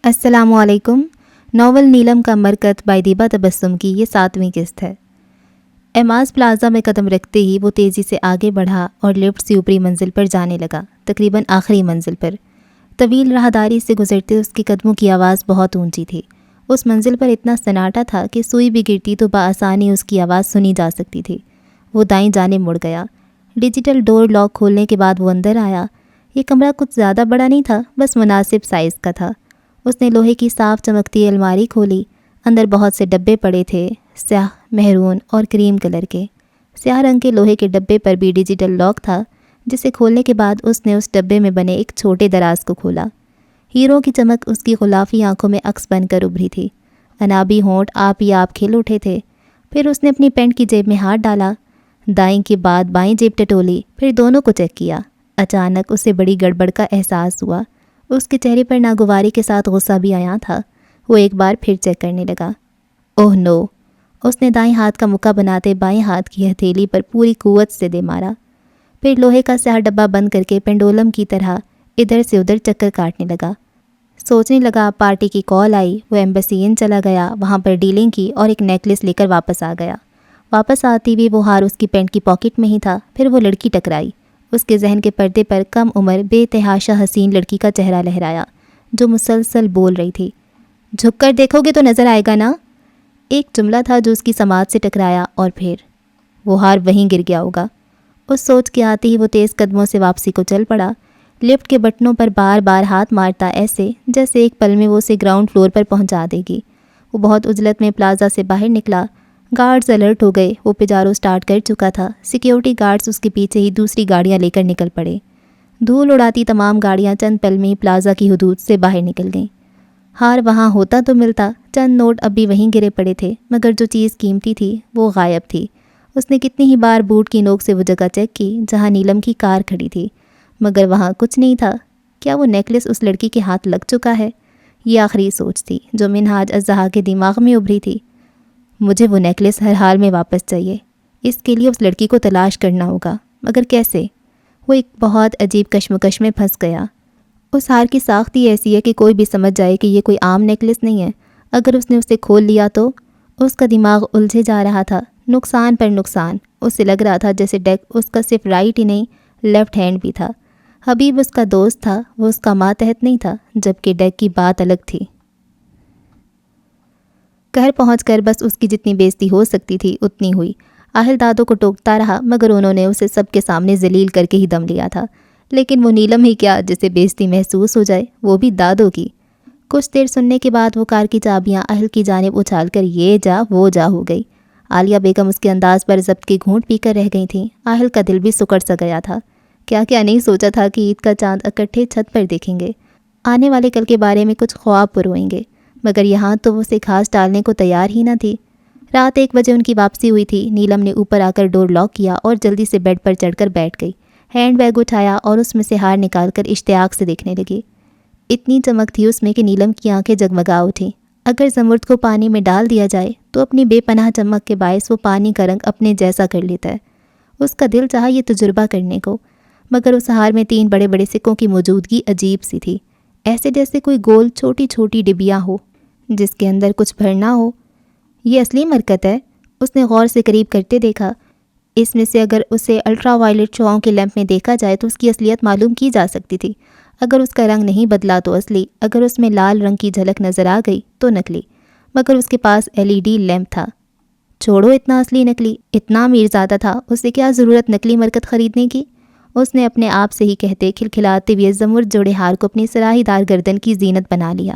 السلام علیکم۔ ناول نیلم کا مرکز بائی دیبا تبسم کی یہ 7ویں قسط ہے۔ ایماز پلازا میں قدم رکھتے ہی وہ تیزی سے آگے بڑھا اور لفٹ سے اوپری منزل پر جانے لگا، تقریباً آخری منزل پر۔ طویل راہداری سے گزرتے اس کے قدموں کی آواز بہت اونچی تھی۔ اس منزل پر اتنا سناٹا تھا کہ سوئی بھی گرتی تو بآسانی اس کی آواز سنی جا سکتی تھی۔ وہ دائیں جانب مڑ گیا۔ ڈیجیٹل ڈور لاک کھولنے کے بعد وہ اندر آیا۔ یہ کمرہ کچھ زیادہ بڑا نہیں تھا، بس مناسب سائز کا تھا۔ اس نے لوہے کی صاف چمکتی الماری کھولی۔ اندر بہت سے ڈبے پڑے تھے، سیاہ، مہرون اور کریم کلر کے۔ سیاہ رنگ کے لوہے کے ڈبے پر بھی ڈیجیٹل لاک تھا، جسے کھولنے کے بعد اس نے اس ڈبے میں بنے ایک چھوٹے دراز کو کھولا۔ ہیروں کی چمک اس کی غلافی آنکھوں میں عکس بن کر ابھری تھی۔ انابی ہونٹ آپ ہی آپ کھل اٹھے تھے۔ پھر اس نے اپنی پینٹ کی جیب میں ہاتھ ڈالا، دائیں کے بعد بائیں جیب ٹٹولی، پھر دونوں کو چیک کیا۔ اچانک اسے بڑی گڑبڑ کا احساس ہوا۔ اس کے چہرے پر ناگواری کے ساتھ غصہ بھی آیا تھا۔ وہ ایک بار پھر چیک کرنے لگا۔ اوہ نو! اس نے دائیں ہاتھ کا مکہ بناتے بائیں ہاتھ کی ہتھیلی پر پوری قوت سے دے مارا۔ پھر لوہے کا سیاہ ڈبہ بند کر کے پینڈولم کی طرح ادھر سے ادھر چکر کاٹنے لگا۔ سوچنے لگا پارٹی کی کال آئی، وہ ایمبیسی ان چلا گیا، وہاں پر ڈیلنگ کی اور ایک نیکلس لے کر واپس آ گیا۔ واپس آتی ہوئی وہ ہار اس کی پینٹ کی پاکٹ میں ہی تھا۔ پھر وہ لڑکی ٹکرائی۔ اس کے ذہن کے پردے پر کم عمر بے تحاشا حسین لڑکی کا چہرہ لہرایا، جو مسلسل بول رہی تھی، جھک کر دیکھو گے تو نظر آئے گا نا؟ ایک جملہ تھا جو اس کی سماعت سے ٹکرایا اور پھر وہ ہار وہیں گر گیا ہوگا۔ اس سوچ کے آتے ہی وہ تیز قدموں سے واپسی کو چل پڑا، لفٹ کے بٹنوں پر بار بار ہاتھ مارتا، ایسے جیسے ایک پل میں وہ اسے گراؤنڈ فلور پر پہنچا دے گی۔ وہ بہت عجلت میں پلازا سے باہر نکلا۔ گارڈز الرٹ ہو گئے، وہ پجارو سٹارٹ کر چکا تھا۔ سیکیورٹی گارڈز اس کے پیچھے ہی دوسری گاڑیاں لے کر نکل پڑے۔ دھول اڑاتی تمام گاڑیاں چند پل میں ہی پلازا کی حدود سے باہر نکل گئیں۔ ہار وہاں ہوتا تو ملتا، چند نوٹ اب بھی وہیں گرے پڑے تھے، مگر جو چیز قیمتی تھی وہ غائب تھی۔ اس نے کتنی ہی بار بوٹ کی نوک سے وہ جگہ چیک کی جہاں نیلم کی کار کھڑی تھی، مگر وہاں کچھ نہیں تھا۔ کیا وہ نیکلس اس لڑکی کے ہاتھ لگ چکا ہے؟ یہ آخری سوچ تھی جو منہاج الزہا کے دماغ میں ابھری تھی۔ مجھے وہ نیکلس ہر حال میں واپس چاہیے۔ اس کے لیے اس لڑکی کو تلاش کرنا ہوگا، مگر کیسے؟ وہ ایک بہت عجیب کشمکش میں پھنس گیا۔ اس ہار کی ساخت ہی ایسی ہے کہ کوئی بھی سمجھ جائے کہ یہ کوئی عام نیکلس نہیں ہے۔ اگر اس نے اسے کھول لیا تو؟ اس کا دماغ الجھے جا رہا تھا، نقصان پر نقصان۔ اسے لگ رہا تھا جیسے ڈیک اس کا صرف رائٹ ہی نہیں، لیفٹ ہینڈ بھی تھا۔ حبیب اس کا دوست تھا، وہ اس کا ماتحت نہیں تھا، جبکہ ڈیک کی بات الگ تھی۔ گھر پہنچ کر بس اس کی جتنی بےزتی ہو سکتی تھی اتنی ہوئی۔ اہل دادوں کو ٹوکتا رہا، مگر انہوں نے اسے سب کے سامنے ذلیل کر کے ہی دم لیا تھا۔ لیکن وہ نیلم ہی کیا جسے بےزتی محسوس ہو جائے، وہ بھی دادوں کی۔ کچھ دیر سننے کے بعد وہ کار کی چابیاں اہل کی جانب اچھال کر یہ جا وہ جا ہو گئی۔ عالیہ بیگم اس کے انداز پر ضبط کے گھونٹ پی کر رہ گئی تھیں۔ اہل کا دل بھی سکڑ سا گیا تھا۔ کیا کیا نہیں سوچا تھا کہ عید کا چاند اکٹھے چھت پر دیکھیں گے، آنے والے کل کے بارے میں کچھ خواب پروئیں گے، مگر یہاں تو وہ اسے گھاس ڈالنے کو تیار ہی نہ تھی۔ رات 1 بجے ان کی واپسی ہوئی تھی۔ نیلم نے اوپر آ کر ڈور لاک کیا اور جلدی سے بیڈ پر چڑھ کر بیٹھ گئی۔ ہینڈ بیگ اٹھایا اور اس میں سے ہار نکال کر اشتیاق سے دیکھنے لگی۔ اتنی چمک تھی اس میں کہ نیلم کی آنکھیں جگمگا اٹھیں۔ اگر زمرد کو پانی میں ڈال دیا جائے تو اپنی بے پناہ چمک کے باعث وہ پانی کا رنگ اپنے جیسا کر لیتا ہے۔ اس کا دل چاہا یہ تجربہ کرنے کو، مگر اس ہار میں 3 بڑے بڑے سکوں کی موجودگی عجیب سی تھی، ایسے جیسے کوئی گول چھوٹی چھوٹی ڈبیاں ہو جس کے اندر کچھ بھرنا ہو۔ یہ اصلی مرکت ہے، اس نے غور سے قریب کرتے دیکھا۔ اس میں سے اگر اسے الٹرا وائلٹ شعاؤں کے لیمپ میں دیکھا جائے تو اس کی اصلیت معلوم کی جا سکتی تھی۔ اگر اس کا رنگ نہیں بدلا تو اصلی، اگر اس میں لال رنگ کی جھلک نظر آ گئی تو نکلی، مگر اس کے پاس LED لیمپ تھا۔ چھوڑو اتنا اصلی نکلی، اتنا میرزادہ تھا، اسے کیا ضرورت نکلی مرکت خریدنے کی؟ اس نے اپنے آپ سے ہی کہتے کھلکھلاتے ہوئے زمرد جوڑے ہار کو اپنی سراہی دار گردن کی زینت بنا لیا۔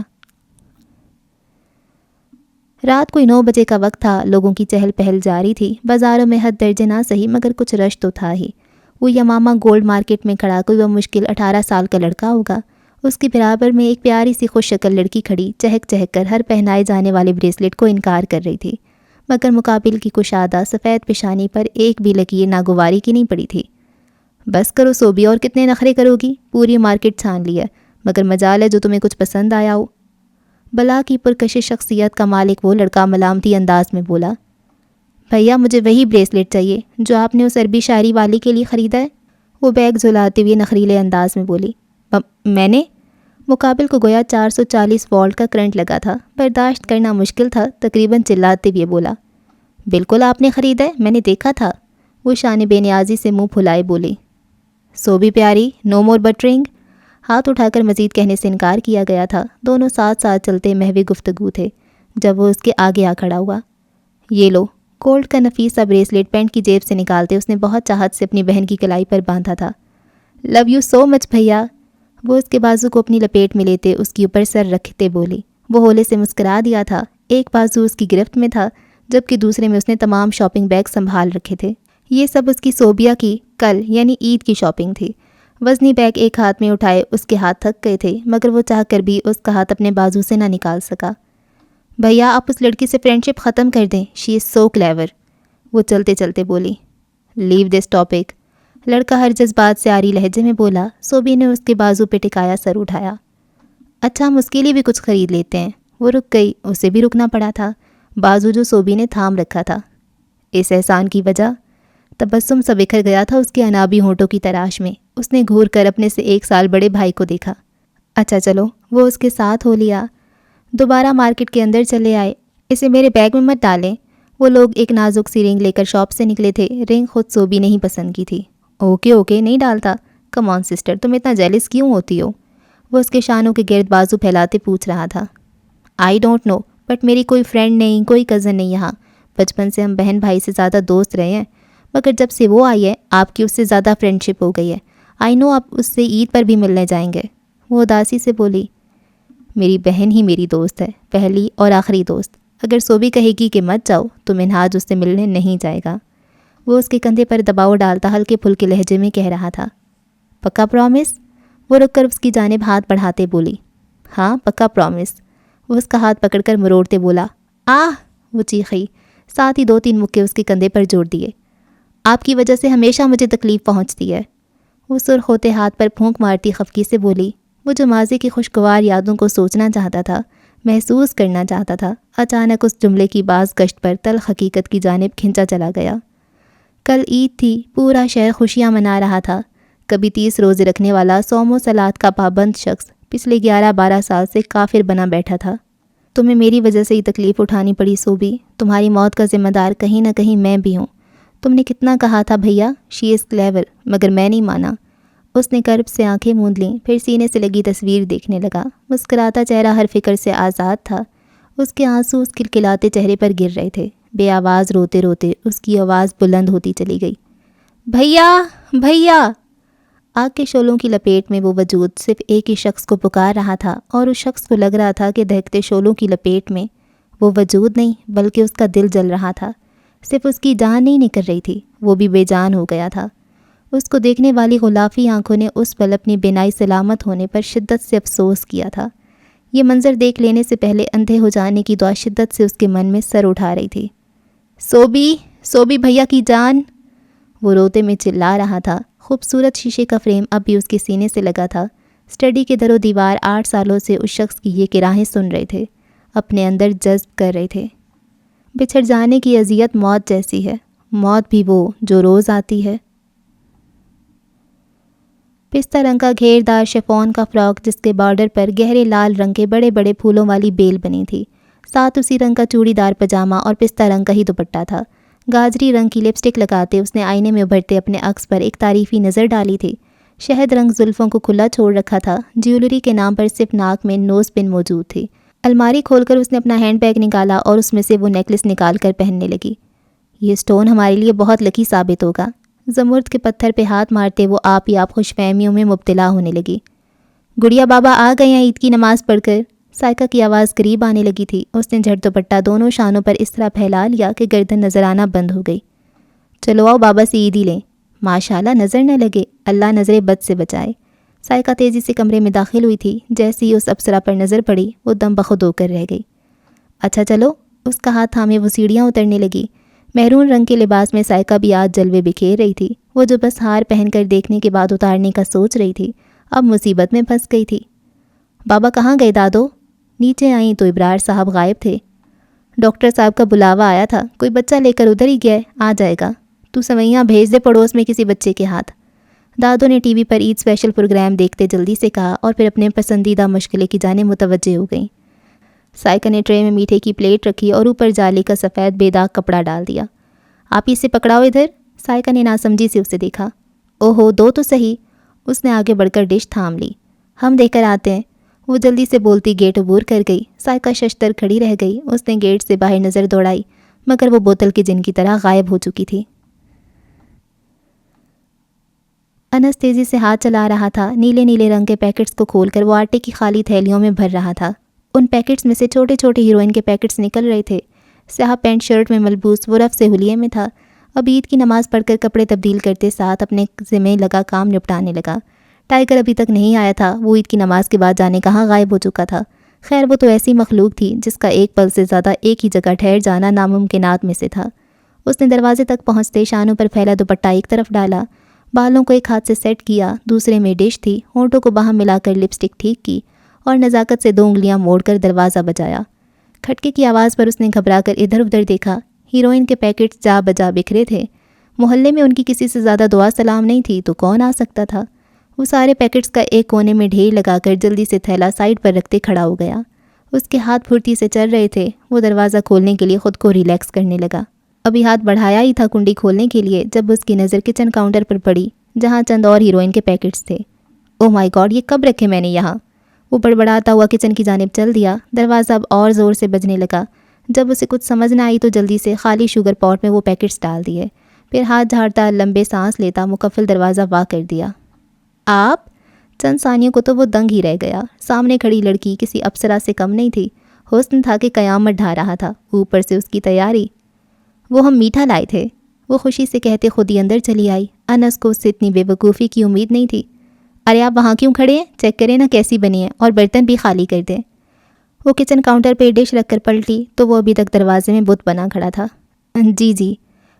رات کوئی 9 بجے کا وقت تھا۔ لوگوں کی چہل پہل جاری تھی۔ بازاروں میں حد درجے نہ سہی مگر کچھ رش تو تھا ہی۔ وہ یمامہ گولڈ مارکیٹ میں کھڑا کوئی بمشکل 18 سال کا لڑکا ہوگا۔ اس کے برابر میں ایک پیاری سی خوش شکل لڑکی کھڑی، چہک چہک کر ہر پہنائے جانے والے بریسلٹ کو انکار کر رہی تھی، مگر مقابل کی کشادہ سفید پیشانی پر ایک بھی لکیر ناگواری کی نہیں پڑی تھی۔ بس کرو سوبی، اور کتنے نخرے کرو گی؟ پوری مارکیٹ چھان لی ہے، مگر مجال ہے جو تمہیں کچھ پسند آیا ہو۔ بلا کی پرکشش شخصیت کا مالک وہ لڑکا ملامتی انداز میں بولا، بھیا مجھے وہی بریسلٹ چاہیے جو آپ نے اس عربی شاعری والی کے لیے خریدا ہے۔ وہ بیگ جھلاتے ہوئے نخریلے انداز میں بولی، میں نے؟ مقابل کو گویا 440 وولٹ کا کرنٹ لگا تھا، برداشت کرنا مشکل تھا، تقریباً چلاتے ہوئے بولا، بالکل آپ نے خریدا ہے، میں نے دیکھا تھا۔ وہ شان بے نیازی سے منہ پھلائے بولی، سوبی پیاری، نو مور بٹرنگ۔ ہاتھ اٹھا کر مزید کہنے سے انکار کیا گیا تھا۔ دونوں ساتھ ساتھ چلتے محو گفتگو تھے جب وہ اس کے آگے آ کھڑا ہوا۔ یہ لو۔ گولڈ کا نفیس سا بریسلیٹ پینٹ کی جیب سے نکالتے اس نے بہت چاہت سے اپنی بہن کی کلائی پر باندھا تھا۔ لو یو سو مچ بھیا۔ وہ اس کے بازو کو اپنی لپیٹ میں لیتے اس کے اوپر سر رکھتے بولی۔ وہ ہولے سے مسکرا دیا تھا۔ ایک بازو اس کی گرفت میں تھا جبکہ دوسرے میں اس نے تمام شاپنگ بیگ سنبھال رکھے تھے۔ یہ سب اس کی صوبیہ کی کل یعنی عید کی شاپنگ تھی۔ وزنی بیگ ایک ہاتھ میں اٹھائے اس کے ہاتھ تھک گئے تھے، مگر وہ چاہ کر بھی اس کا ہاتھ اپنے بازو سے نہ نکال سکا۔ بھیا آپ اس لڑکی سے فرینڈ شپ ختم کر دیں، شی از سو کلیور۔ وہ چلتے چلتے بولی۔ لیو دس ٹاپک۔ لڑکا ہر جذبات سے آری لہجے میں بولا۔ صوبی نے اس کے بازو پہ ٹکایا سر اٹھایا۔ اچھا ہم اس کے لیے بھی کچھ خرید لیتے ہیں۔ وہ رک گئی، اسے بھی رکنا پڑا تھا۔ بازو جو صوبی نے تھام رکھا تھا۔ اس احسان کی وجہ؟ تبسم سا بکھر گیا تھا اس کے انابی ہونٹوں کی تراش میں۔ اس نے گھور کر اپنے سے 1 سال بڑے بھائی کو دیکھا۔ اچھا چلو، وہ اس کے ساتھ ہو لیا۔ دوبارہ مارکیٹ کے اندر چلے آئے۔ اسے میرے بیگ میں مت ڈالیں۔ وہ لوگ ایک نازک سی رنگ لے کر شاپ سے نکلے تھے۔ رنگ خود صوبی نہیں پسند کی تھی۔ اوکے نہیں ڈالتا۔ کم آن سسٹر، تم اتنا جیلس کیوں ہوتی ہو؟ وہ اس کے شانوں کے گرد بازو پھیلاتے پوچھ رہا تھا۔ آئی ڈونٹ نو، بٹ میری کوئی فرینڈ نہیں، کوئی کزن نہیں یہاں۔ بچپن سے ہم بہن بھائی سے زیادہ دوست رہے ہیں، مگر جب سے وہ آئی ہے آپ کی اس سے زیادہ فرینڈ شپ ہو گئی ہے۔ آئی نو آپ اس سے عید پر بھی ملنے جائیں گے۔ وہ اداسی سے بولی، میری بہن ہی میری دوست ہے، پہلی اور آخری دوست۔ اگر صوبی کہے گی کہ مت جاؤ تو منہاج اس سے ملنے نہیں جائے گا۔ وہ اس کے کندھے پر دباؤ ڈالتا ہلکے پھلکے لہجے میں کہہ رہا تھا۔ پکا پرومس؟ وہ رک کر اس کی جانب ہاتھ بڑھاتے بولی۔ ہاں پکا پرومس۔ وہ اس کا ہاتھ پکڑ کر مروڑتے بولا۔ آہ! وہ چیخی، ساتھ ہی 2-3 مکے اس کے کندھے پر جوڑ دیے۔ آپ کی وجہ سے ہمیشہ مجھے تکلیف پہنچتی ہے۔ وہ سرخ ہوتے ہاتھ پر پھونک مارتی خفگی سے بولی۔ وہ جو ماضی کی خوشگوار یادوں کو سوچنا چاہتا تھا، محسوس کرنا چاہتا تھا، اچانک اس جملے کی باز گشت پر تلخ حقیقت کی جانب کھنچا چلا گیا۔ کل عید تھی، پورا شہر خوشیاں منا رہا تھا۔ کبھی 30 روزے رکھنے والا صوم و صلات کا پابند شخص پچھلے 11-12 سال سے کافر بنا بیٹھا تھا۔ تمہیں میری وجہ سے ہی تکلیف اٹھانی پڑی صوبی۔ تمہاری موت کا ذمہ دار کہیں نہ کہیں میں بھی ہوں۔ تم نے کتنا کہا تھا بھیا، شی از کلیور، مگر میں نہیں مانا۔ اس نے کرب سے آنکھیں موند لیں، پھر سینے سے لگی تصویر دیکھنے لگا۔ مسکراتا چہرہ ہر فکر سے آزاد تھا۔ اس کے آنسو اس کلکلاتے چہرے پر گر رہے تھے۔ بے آواز روتے روتے اس کی آواز بلند ہوتی چلی گئی۔ بھیا بھیا! آگ کے شعلوں کی لپیٹ میں وہ وجود صرف ایک ہی شخص کو پکار رہا تھا، اور اس شخص کو لگ رہا تھا کہ دہکتے شعلوں کی لپیٹ میں وہ وجود نہیں بلکہ اس کا دل جل رہا تھا۔ صرف اس کی جان نہیں نکل رہی تھی، وہ بھی بے جان ہو گیا تھا۔ اس کو دیکھنے والی غلافی آنکھوں نے اس پل اپنی بینائی سلامت ہونے پر شدت سے افسوس کیا تھا۔ یہ منظر دیکھ لینے سے پہلے اندھے ہو جانے کی دعا شدت سے اس کے من میں سر اٹھا رہی تھی۔ صوبی بھیا کی جان! وہ روتے میں چلا رہا تھا۔ خوبصورت شیشے کا فریم اب بھی اس کے سینے سے لگا تھا۔ اسٹڈی کے در و دیوار 8 سالوں سے اس شخص کی یہ کرائیں سن رہے تھے، اپنے اندر جذب کر رہے تھے۔ بچھڑ جانے کی اذیت موت جیسی ہے، موت بھی وہ جو روز آتی ہے۔ پستہ رنگ کا گھیردار شفون کا فراک جس کے بارڈر پر گہرے لال رنگ کے بڑے بڑے پھولوں والی بیل بنی تھی، ساتھ اسی رنگ کا چوڑی دار پاجامہ اور پستہ رنگ کا ہی دوپٹہ تھا۔ گاجری رنگ کی لپسٹک لگاتے اس نے آئینے میں ابھرتے اپنے عکس پر ایک تعریفی نظر ڈالی تھی۔ شہد رنگ زلفوں کو کھلا چھوڑ رکھا تھا۔ جیولری کے نام پر صرف ناک میں نوز پن موجود تھی۔ الماری کھول کر اس نے اپنا ہینڈ بیگ نکالا اور اس میں سے وہ نیکلس نکال کر پہننے لگی۔ یہ سٹون ہمارے لیے بہت لکی ثابت ہوگا۔ زمرد کے پتھر پہ ہاتھ مارتے وہ آپ ہی آپ خوش فہمیوں میں مبتلا ہونے لگی۔ گڑیا بابا آ گئے ہیں عید کی نماز پڑھ کر۔ سائقہ کی آواز قریب آنے لگی تھی۔ اس نے جھٹ دوپٹہ دونوں شانوں پر اس طرح پھیلا لیا کہ گردن نظر آنا بند ہو گئی۔ چلو آؤ بابا سے عیدی لیں۔ ماشاءاللہ نظر نہ لگے، اللہ نظر بد سے بچائے۔ سائقہ تیزی سے کمرے میں داخل ہوئی تھی۔ جیسے ہی اس ابصرہ پر نظر پڑی وہ دم بخود ہو کر رہ گئی۔ اچھا چلو، اس کا ہاتھ تھامے وہ سیڑھیاں اترنے لگی۔ مہرون رنگ کے لباس میں سائقہ بھی آج جلوے بکھیر رہی تھی۔ وہ جو بس ہار پہن کر دیکھنے کے بعد اتارنے کا سوچ رہی تھی، اب مصیبت میں پھنس گئی تھی۔ بابا کہاں گئے دادو؟ نیچے آئیں تو ابرار صاحب غائب تھے۔ ڈاکٹر صاحب کا بلاوا آیا تھا، کوئی بچہ لے کر ادھر ہی گیا ہے، آ جائے گا۔ تو سوئیاں بھیج دے پڑوس میں کسی بچے کے ہاتھ۔ دادو نے ٹی وی پر عید اسپیشل پروگرام دیکھتے جلدی سے کہا اور پھر اپنے پسندیدہ مشغلے کی جانب متوجہ ہو گئیں۔ سائیکا نے ٹرے میں میٹھے کی پلیٹ رکھی اور اوپر جالی کا سفید بے داغ کپڑا ڈال دیا۔ آپ اسے پکڑاؤ ادھر۔ سائیکا نے ناسمجھی سے اسے دیکھا۔ اوہو دو تو صحیح۔ اس نے آگے بڑھ کر ڈش تھام لی۔ ہم دے کر آتے ہیں۔ وہ جلدی سے بولتی گیٹ عبور کر گئی۔ سائیکا ششدر کھڑی رہ گئی۔ اس نے گیٹ سے باہر نظر دوڑائی مگر وہ بوتل کے جن کی طرح غائب ہو چکی تھی۔ انس تیزی سے ہاتھ چلا رہا تھا۔ نیلے نیلے رنگ کے پیکٹس کو کھول کر وہ آٹے کی خالی تھیلیوں میں بھر رہا تھا۔ ان پیکٹس میں سے چھوٹے چھوٹے ہیروئن کے پیکٹس نکل رہے تھے۔ سیاہ پینٹ شرٹ میں ملبوس وہ رف سے حلیے میں تھا۔ اب عید کی نماز پڑھ کر کپڑے تبدیل کرتے ساتھ اپنے ذمے لگا کام نپٹانے لگا۔ ٹائیگر ابھی تک نہیں آیا تھا۔ وہ عید کی نماز کے بعد جانے کہاں غائب ہو چکا تھا۔ خیر وہ تو ایسی مخلوق تھی جس کا ایک پل سے زیادہ ایک ہی جگہ ٹھہر جانا ناممکنات میں سے تھا۔ اس نے دروازے تک پہنچتے شانوں پر پھیلا دوپٹہ ایک طرف ڈالا، بالوں کو ایک ہاتھ سے سیٹ کیا، دوسرے میں ڈش تھی، ہونٹوں کو باہم ملا کر لپسٹک ٹھیک کی اور نزاکت سے 2 انگلیاں موڑ کر دروازہ بجایا۔ کھٹکے کی آواز پر اس نے گھبرا کر ادھر ادھر دیکھا۔ ہیروئن کے پیکٹس جا بجا بکھرے تھے۔ محلے میں ان کی کسی سے زیادہ دعا سلام نہیں تھی تو کون آ سکتا تھا؟ وہ سارے پیکٹس کا ایک کونے میں ڈھیر لگا کر جلدی سے تھیلا سائڈ پر رکھتے کھڑا ہو گیا۔ اس کے ہاتھ پھرتی سے چل رہے تھے۔ وہ دروازہ کھولنے کے لیے خود کو ریلیکس کرنے لگا۔ ابھی ہاتھ بڑھایا ہی تھا کنڈی کھولنے کے لیے جب اس کی نظر کچن کاؤنٹر پر پڑی جہاں چند اور ہیروئن کے پیکٹس تھے۔ اوہ مائی گاڈ، یہ کب رکھے میں نے یہاں؟ وہ بڑبڑاتا ہوا کچن کی جانب چل دیا۔ دروازہ اب اور زور سے بجنے لگا۔ جب اسے کچھ سمجھ نہ آئی تو جلدی سے خالی شوگر پاٹ میں وہ پیکٹس ڈال دیے، پھر ہاتھ جھاڑتا لمبے سانس لیتا مکفل دروازہ وا کر دیا۔ آپ؟ چند ثانیوں کو تو وہ دنگ ہی رہ گیا۔ سامنے کھڑی لڑکی کسی اپسرا سے کم نہیں تھی۔ حسن تھا کہ قیامت ڈھا رہا تھا، اوپر سے اس کی تیاری۔ وہ ہم میٹھا لائے تھے، وہ خوشی سے کہتے خود ہی اندر چلی آئی۔ انس کو اس سے اتنی بے وقوفی کی امید نہیں تھی۔ ارے آپ وہاں کیوں کھڑے ہیں؟ چیک کریں نا کیسی بنی ہے اور برتن بھی خالی کر دیں۔ وہ کچن کاؤنٹر پہ ڈش رکھ کر پلٹی تو وہ ابھی تک دروازے میں بت بنا کھڑا تھا۔ جی جی،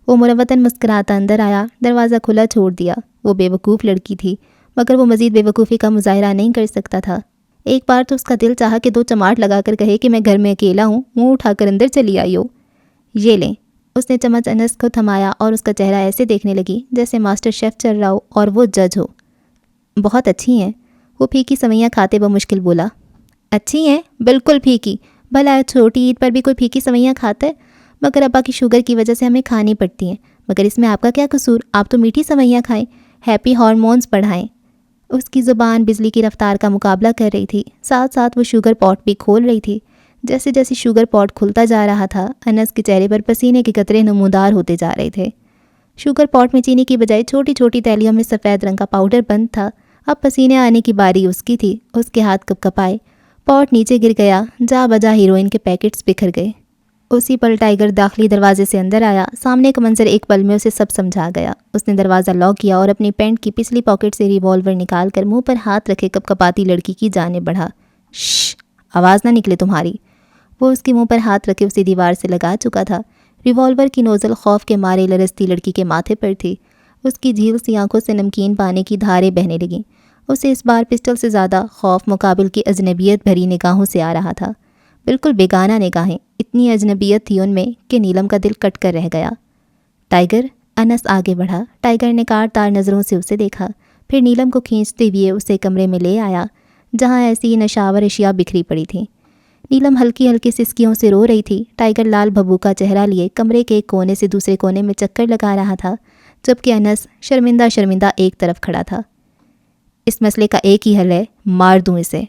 وہ مروتاً مسکراتا اندر آیا، دروازہ کھلا چھوڑ دیا۔ وہ بے وقوف لڑکی تھی مگر وہ مزید بے وقوفی کا مظاہرہ نہیں کر سکتا تھا۔ ایک بار تو اس کا دل چاہا کہ 2 چماٹ لگا کر کہے کہ میں گھر میں اکیلا ہوں، منہ اٹھا کر اندر چلی آئی ہو۔ یہ لیں۔ اس نے چمچ انس کو تھمایا اور اس کا چہرہ ایسے دیکھنے لگی جیسے ماسٹر شیف چل رہا ہو اور وہ جج ہو۔ بہت اچھی ہیں، وہ پھیکی سوئیاں کھاتے بمشکل بولا۔ اچھی ہیں؟ بالکل پھیکی۔ بھلا چھوٹی عید پر بھی کوئی پھیکی سوئیاں کھاتا ہے؟ مگر ابا کی شوگر کی وجہ سے ہمیں کھانی پڑتی ہیں۔ مگر اس میں آپ کا کیا قصور؟ آپ تو میٹھی سوئیاں کھائیں، ہیپی ہارمونز بڑھائیں۔ اس کی زبان بجلی کی رفتار کا مقابلہ کر رہی تھی، ساتھ ساتھ وہ شوگر پاٹ بھی کھول رہی تھی۔ جیسے جیسے شوگر پاٹ کھلتا جا رہا تھا انس کے چہرے پر پسینے کے قطرے نمودار ہوتے جا رہے تھے۔ شوگر پاٹ میں چینی کی بجائے چھوٹی چھوٹی تیلیوں میں سفید رنگ کا پاؤڈر بند تھا۔ اب پسینے آنے کی باری اس کی تھی۔ اس کے ہاتھ کپ کپائے، پاٹ نیچے گر گیا، جا بجا ہیروئن کے پیکٹس بکھر گئے۔ اسی پل ٹائیگر داخلی دروازے سے اندر آیا۔ سامنے کا منظر ایک پل میں اسے سب سمجھا گیا۔ اس نے دروازہ لاک کیا اور اپنی پینٹ کی پچھلی پاکٹ سے ریوالور نکال کر منہ پر ہاتھ رکھے کپ کپاتی لڑکی کی جانب بڑھا۔ شش، آواز نہ نکلے تمہاری۔ وہ اس کے منہ پر ہاتھ رکھے اسے دیوار سے لگا چکا تھا۔ ریوالور کی نوزل خوف کے مارے لرزتی لڑکی کے ماتھے پر تھی۔ اس کی جھیل سی آنکھوں سے نمکین پانی کی دھاریں بہنے لگیں۔ اسے اس بار پسٹل سے زیادہ خوف مقابل کی اجنبیت بھری نگاہوں سے آ رہا تھا، بالکل بیگانہ نگاہیں۔ اتنی اجنبیت تھی ان میں کہ نیلم کا دل کٹ کر رہ گیا۔ ٹائیگر، انس آگے بڑھا۔ ٹائیگر نے کار تار نظروں سے اسے دیکھا، پھر نیلم کو کھینچتے ہوئے اسے کمرے میں لے آیا جہاں ایسی نشاور اشیاء بکھری پڑی تھیں۔ نیلم ہلکی ہلکی سسکیوں سے رو رہی تھی۔ ٹائیگر لال بھبو کا چہرہ لیے کمرے کے ایک کونے سے دوسرے کونے میں چکر لگا رہا تھا، جبکہ انس شرمندہ شرمندہ ایک طرف کھڑا تھا۔ اس مسئلے کا ایک ہی حل ہے، مار دوں اسے،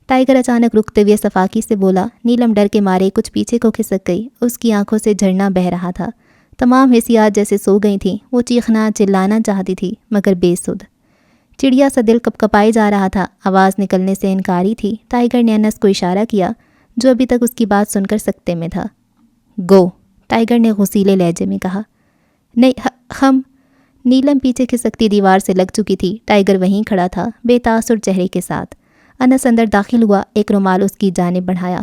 ٹائیگر اچانک رکتے ہوئے صفاقی سے بولا۔ نیلم ڈر کے مارے کچھ پیچھے کو کھسک گئی۔ اس کی آنکھوں سے جھرنا بہہ رہا تھا۔ تمام حسیات جیسے سو گئی تھیں۔ وہ چیخنا چلانا چاہتی تھی مگر بے سدھ۔ چڑیا سا دل کپ کپائے جا رہا تھا، آواز نکلنے سے انکاری تھی۔ ٹائیگر نے انس کو اشارہ کیا جو ابھی تک اس کی بات سن کر سکتے میں تھا۔ گو، ٹائیگر نے غصیلے لہجے میں کہا۔ نہیں، ہم۔ نیلم پیچھے کھسکتی دیوار سے لگ چکی تھی۔ ٹائیگر وہیں کھڑا تھا بے تاثر چہرے کے ساتھ۔ انس اندر داخل ہوا، ایک رومال اس کی جانب بڑھایا۔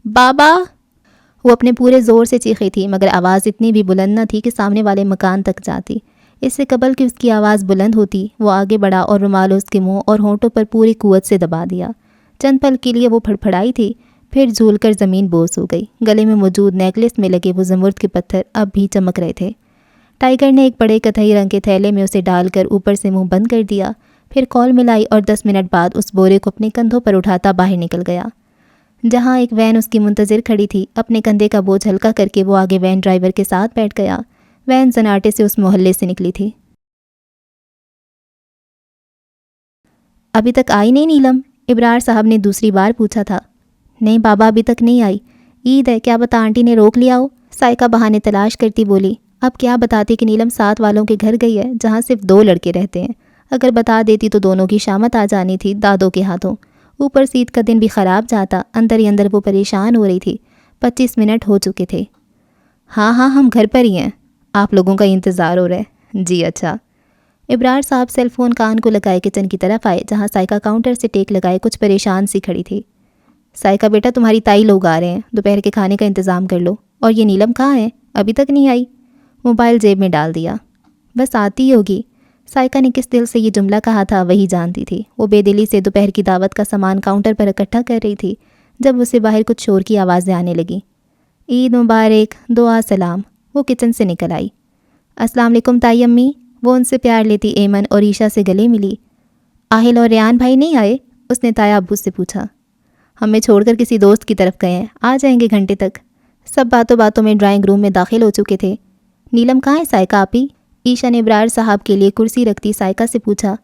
بابا! وہ اپنے پورے زور سے چیخی تھی مگر آواز اتنی بھی بلند نہ تھی کہ سامنے والے مکان تک جاتی۔ اس سے قبل کہ اس کی آواز بلند ہوتی وہ آگے بڑھا اور رومال اس کے منہ اور ہونٹوں پر پوری قوت سے دبا دیا۔ چند پل کے لیے وہ پھڑپھڑائی تھی، پھر جھول کر زمین بوس ہو گئی۔ گلے میں موجود نیکلس میں لگے وہ زمرد کے پتھر اب بھی چمک رہے تھے۔ ٹائیگر نے ایک بڑے کتھئی رنگ کے تھیلے میں اسے ڈال کر اوپر سے منہ بند کر دیا، پھر کال ملائی اور 10 منٹ بعد اس بورے کو اپنے کندھوں پر اٹھاتا باہر نکل گیا۔ جہاں ایک وین اس کی منتظر کھڑی تھی، اپنے کندھے کا بوجھ ہلکا کر کے وہ آگے وین ڈرائیور کے ساتھ بیٹھ گیا۔ وین زناٹے سے اس محلے سے نکلی تھی۔ ابھی تک آئی نہیں نیلم؟ ابرار صاحب نے دوسری بار پوچھا تھا۔ نہیں بابا، ابھی تک نہیں آئی۔ عید ہے، کیا بتا آنٹی نے روک لیا ہو؟ سائقہ بہانے تلاش کرتی بولی۔ اب کیا بتاتی کہ نیلم ساتھ والوں کے گھر گئی ہے، جہاں صرف 2 لڑکے رہتے ہیں۔ اگر بتا دیتی تو دونوں کی شامت آ جانی تھی دادوں کے ہاتھوں۔ اوپر سے عید کا دن بھی خراب جاتا، اندر ہی اندر وہ پریشان ہو رہی تھی۔ 25 منٹ ہو چکے تھے۔ ہاں ہم گھر پر ہی ہیں، آپ لوگوں کا انتظار ہو رہا ہے۔ جی اچھا۔ ابرار صاحب سیل فون کان کو لگائے کچن کی طرف آئے، جہاں سائقہ کاؤنٹر سے ٹیک لگائے کچھ پریشان سی کھڑی تھی۔ سائقہ بیٹا، تمہاری تائی لوگ آ رہے ہیں، دوپہر کے کھانے کا انتظام کر لو۔ اور یہ نیلم کہاں ہے؟ ابھی تک نہیں آئی؟ موبائل جیب میں ڈال دیا۔ بس آتی ہی ہوگی۔ سائقہ نے کس دل سے یہ جملہ کہا تھا وہی جانتی تھی۔ وہ بے دلی سے دوپہر کی دعوت کا سامان کاؤنٹر پر اکٹھا کر رہی تھی جب اسے باہر کچھ شور کی آوازیں آنے لگیں۔ عید مبارک، دعا سلام۔ وہ کچن سے نکل آئی۔ السلام علیکم تائی امی۔ وہ ان سے پیار لیتی ایمن اور عیشا سے گلے ملی۔ آہل اور ریان بھائی نہیں آئے؟ اس نے تایا ابو سے پوچھا۔ ہمیں چھوڑ کر کسی دوست کی طرف گئے ہیں، آ جائیں گے گھنٹے تک۔ سب باتوں میں ڈرائنگ روم میں داخل ہو چکے تھے۔ نیلم کہاں ہے سائقہ آپی؟ عیشا نے ابرار صاحب کے لیے کرسی رکھتی سائقہ سے پوچھا۔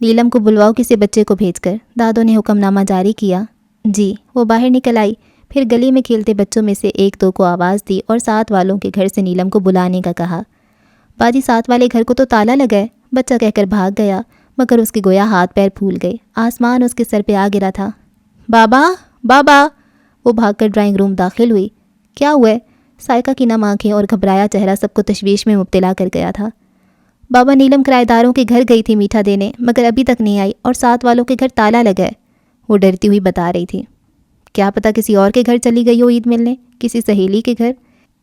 نیلم کو بلواؤ کسی بچے کو بھیج کر، دادوں نے حکم نامہ جاری کیا۔ جی۔ وہ باہر نکل آئی، پھر گلی میں کھیلتے بچوں میں سے 1-2 کو آواز دی اور ساتھ والوں کے گھر سے نیلم کو بلانے کا کہا۔ باجی ساتھ والے گھر کو تو تالا لگا ہے، بچہ کہہ کر بھاگ گیا، مگر اس کے گویا ہاتھ پیر پھول گئے، آسمان اس کے سر پہ آ گرا تھا۔ بابا بابا! وہ بھاگ کر ڈرائنگ روم داخل ہوئی۔ کیا ہوا ہے؟ سائقہ کی نم آنکھیں اور گھبرایا چہرہ سب کو تشویش میں مبتلا کر گیا تھا۔ بابا نیلم کرایہ داروں کے گھر گئی تھی میٹھا دینے، مگر ابھی تک نہیں آئی اور ساتھ والوں کے گھر تالا لگا ہے، وہ ڈرتی ہوئی بتا رہی تھی۔ کیا پتہ کسی اور کے گھر چلی گئی ہو عید ملنے، کسی سہیلی کے گھر؟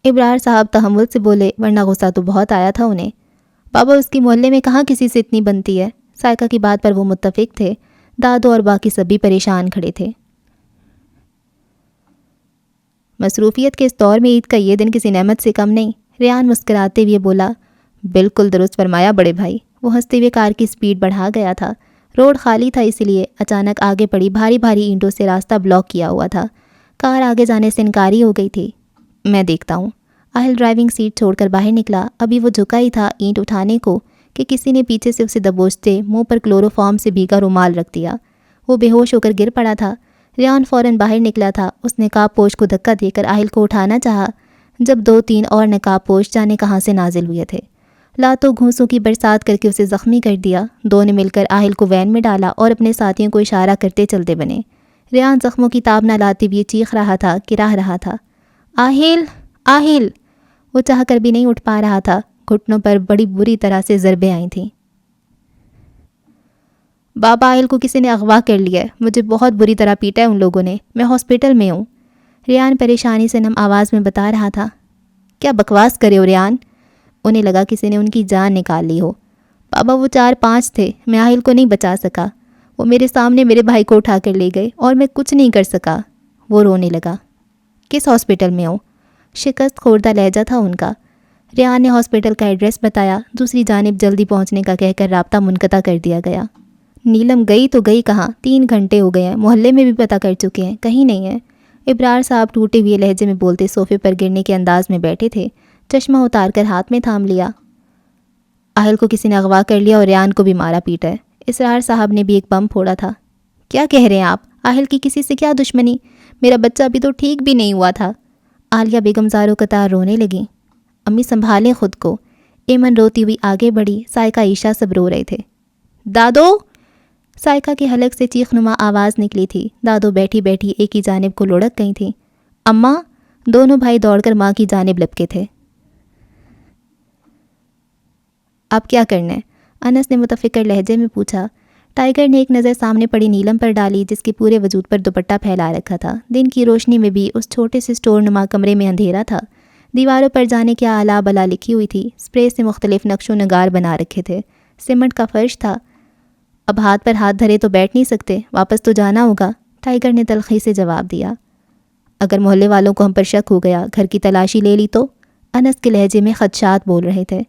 ابرار صاحب تحمل سے بولے، ورنہ غصہ تو بہت آیا تھا انہیں۔ بابا اس کی محلے میں کہاں کسی سے اتنی بنتی ہے۔ سائقہ کی بات پر وہ متفق تھے۔ دادو اور باقی سب بھی پریشان کھڑے تھے۔ مصروفیت کے اس دور میں عید کا یہ دن کسی نعمت سے کم نہیں، ریان مسکراتے ہوئے بولا۔ بالکل درست فرمایا بڑے بھائی۔ وہ ہنستے ہوئے کار کی سپیڈ بڑھا گیا تھا۔ روڈ خالی تھا، اس لیے اچانک آگے پڑی بھاری بھاری اینٹوں سے راستہ بلاک کیا ہوا تھا۔ کار آگے جانے سے انکاری ہو گئی تھی۔ میں دیکھتا ہوں۔ آہل ڈرائیونگ سیٹ چھوڑ کر باہر نکلا۔ ابھی وہ جھکا ہی تھا اینٹ اٹھانے کو کہ کسی نے پیچھے سے اسے دبوچتے منہ پر کلوروفارم سے بھیگا رومال رکھ دیا۔ وہ بے ہوش ہو کر گر پڑا تھا۔ ریان فوراً باہر نکلا تھا۔ اس نقاب پوش کو دھکا دے کر آہل کو اٹھانا چاہا، جب 2-3 اور نقاب پوش جانے کہاں سے نازل ہوئے تھے۔ لاتوں گھونسوں کی برسات کر کے اسے زخمی کر دیا۔ 2 نے مل کر آہل کو وین میں ڈالا اور اپنے ساتھیوں کو اشارہ کرتے چلتے بنے۔ ریان زخموں کی تاب نہ لاتے ہوئے چیخ رہا تھا، گرا رہا تھا۔ آہل آہل! وہ چاہ کر بھی نہیں اٹھ پا رہا تھا۔ گھٹنوں پر بڑی بری طرح سے ضربیں آئی تھیں۔ بابا آہل کو کسی نے اغوا کر لیا ہے، مجھے بہت بری طرح پیٹا ہے ان لوگوں نے، میں ہاسپٹل میں ہوں، ریان پریشانی سے نم آواز میں بتا رہا تھا۔ کیا بکواس کرے ہو ریان؟ انہیں لگا کسی نے ان کی جان نکال لی ہو۔ بابا وہ 4-5 تھے، میں آہل کو نہیں بچا سکا، وہ میرے سامنے میرے بھائی کو اٹھا کر لے گئے اور میں کچھ نہیں کر سکا۔ وہ رونے لگا۔ کس ہاسپٹل میں ہوں؟ شکست خوردہ لہجہ تھا ان کا۔ ریان نے ہاسپٹل کا ایڈریس بتایا۔ دوسری جانب جلدی پہنچنے کا کہہ کر رابطہ منقطع کر دیا گیا۔ نیلم گئی تو گئی کہاں؟ 3 گھنٹے ہو گئے ہیں، محلے میں بھی پتہ کر چکے ہیں، کہیں نہیں ہے۔ ابرار صاحب ٹوٹے ہوئے لہجے میں بولتے صوفے پر گرنے کے انداز میں بیٹھے تھے، چشمہ اتار کر ہاتھ میں تھام لیا۔ آہل کو کسی نے اغوا کر لیا اور ریان کو بھی مارا پیٹا ہے۔ اسرار صاحب نے بھی ایک بم پھوڑا تھا۔ کیا کہہ رہے ہیں آپ؟ آہل کی کسی سے کیا دشمنی؟ میرا بچہ ابھی تو ٹھیک بھی نہیں ہوا تھا۔ عالیہ بیگم زاروں قطار رونے لگیں۔ امی سنبھالیں خود کو۔ ایمن روتی ہوئی آگے بڑھی۔ سائقہ عیشا سب رو رہے تھے۔ دادو! سائقہ کے حلق سے چیخ نما آواز نکلی تھی۔ دادو بیٹھی بیٹھی ایک ہی جانب کو لڑک گئی تھیں۔ اماں! دونوں بھائی دوڑ کر ماں کی جانب لپکے تھے۔ اب کیا کرنا ہے؟ انس نے متفکر لہجے میں پوچھا۔ ٹائیگر نے ایک نظر سامنے پڑی نیلم پر ڈالی، جس کے پورے وجود پر دوپٹہ پھیلا رکھا تھا۔ دن کی روشنی میں بھی اس چھوٹے سے سٹور نما کمرے میں اندھیرا تھا۔ دیواروں پر جانے کیا اعلیٰ بلا لکھی ہوئی تھی، اسپرے سے مختلف نقش و نگار بنا رکھے تھے۔ سیمنٹ کا فرش تھا۔ اب ہاتھ پر ہاتھ دھرے تو بیٹھ نہیں سکتے، واپس تو جانا ہوگا، ٹائیگر نے تلخی سے جواب دیا۔ اگر محلے والوں کو ہم پر شک ہو گیا، گھر کی تلاشی لے لی تو؟ انس کے لہجے میں خدشات بول رہے تھے۔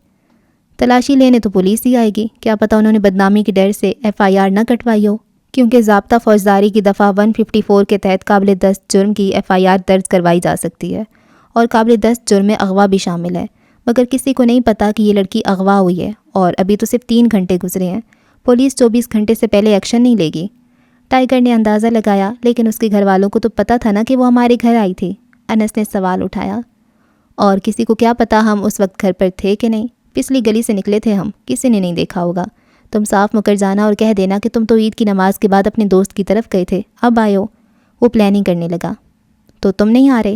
تلاشی لینے تو پولیس ہی آئے گی، کیا پتہ انہوں نے بدنامی کے ڈر سے FIR نہ کٹوائی ہو، کیونکہ ضابطہ فوجداری کی دفعہ 154 کے تحت قابل دست جرم کی FIR درج کروائی جا سکتی ہے، اور قابل دست جرم میں اغوا بھی شامل ہے، مگر کسی کو نہیں پتہ کہ یہ لڑکی اغوا ہوئی ہے، اور ابھی تو صرف 3 گھنٹے گزرے ہیں، پولیس 24 گھنٹے سے پہلے ایکشن نہیں لے گی۔ ٹائیگر نے اندازہ لگایا، لیکن اس کے گھر والوں کو تو پتہ تھا نا کہ وہ ہمارے گھر آئی تھی۔ انس نے سوال اٹھایا۔ اور کسی کو کیا پتہ ہم اس وقت گھر پر تھے کہ نہیں، پچھلی گلی سے نکلے تھے ہم، کسی نے نہیں دیکھا ہوگا۔ تم صاف مکر جانا اور کہہ دینا کہ تم تو عید کی نماز کے بعد اپنے دوست کی طرف گئے تھے، اب آئے ہو۔ وہ پلاننگ کرنے لگا۔ تو تم نہیں آ رہے؟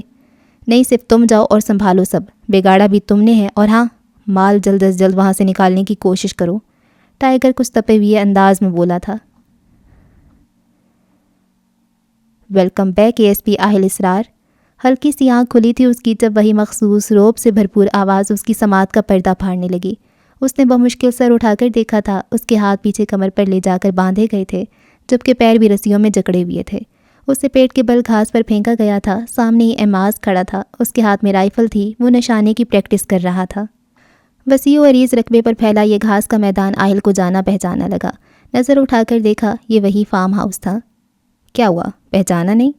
نہیں، صرف تم جاؤ اور سنبھالو سب، بگاڑا بھی تم نے ہے، اور ہاں، مال جلد از جلد وہاں سے نکالنے کی کوشش کرو۔ ٹائیگر کچھ تپے ہوئے انداز میں بولا تھا۔ ویلکم بیک ASP آہل اسرار۔ ہلکی سی آنکھ کھلی تھی اس کی جب وہی مخصوص رعب سے بھرپور آواز اس کی سماعت کا پردہ پھاڑنے لگی۔ اس نے بمشکل سر اٹھا کر دیکھا تھا، اس کے ہاتھ پیچھے کمر پر لے جا کر باندھے گئے تھے، جبکہ پیر بھی رسیوں میں جکڑے ہوئے تھے۔ اسے پیٹ کے بل گھاس پر پھینکا گیا تھا، سامنے ہی ایماز کھڑا تھا، اس کے ہاتھ میں رائفل تھی، وہ نشانے کی پریکٹس کر رہا تھا۔ وسیع و عریض رقبے پر پھیلا یہ گھاس کا میدان آہل کو جانا پہچانا لگا۔ نظر اٹھا کر دیکھا، یہ وہی فارم ہاؤس تھا۔ کیا ہوا، پہچانا نہیں؟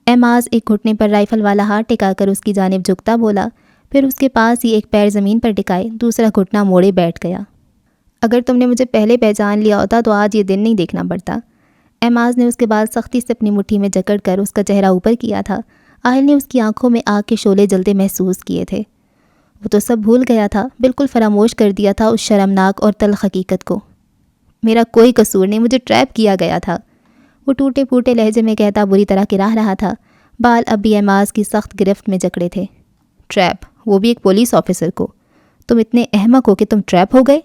ایماز ایک گھٹنے پر رائفل والا ہاتھ ٹکا کر اس کی جانب جھکتا بولا، پھر اس کے پاس ہی ایک پیر زمین پر ٹکائے دوسرا گھٹنا موڑے بیٹھ گیا۔ اگر تم نے مجھے پہلے پہچان لیا ہوتا تو آج یہ دن نہیں دیکھنا پڑتا۔ ایماز نے اس کے بعد سختی سے اپنی مٹھی میں جکڑ کر اس کا چہرہ اوپر کیا تھا۔ آہل نے اس کی آنکھوں میں آگ کے شعلے جلتے محسوس کیے تھے۔ وہ تو سب بھول گیا تھا، بالکل فراموش کر دیا تھا اس شرمناک اور تلخ حقیقت کو۔ میرا کوئی قصور نہیں، مجھے ٹریپ کیا گیا تھا، وہ ٹوٹے پھوٹے لہجے میں کہتا بری طرح گراہ رہا تھا۔ بال اب بھی ایماز کی سخت گرفت میں جکڑے تھے۔ ٹریپ، وہ بھی ایک پولیس آفیسر کو؟ تم اتنے احمق ہو کہ تم ٹریپ ہو گئے؟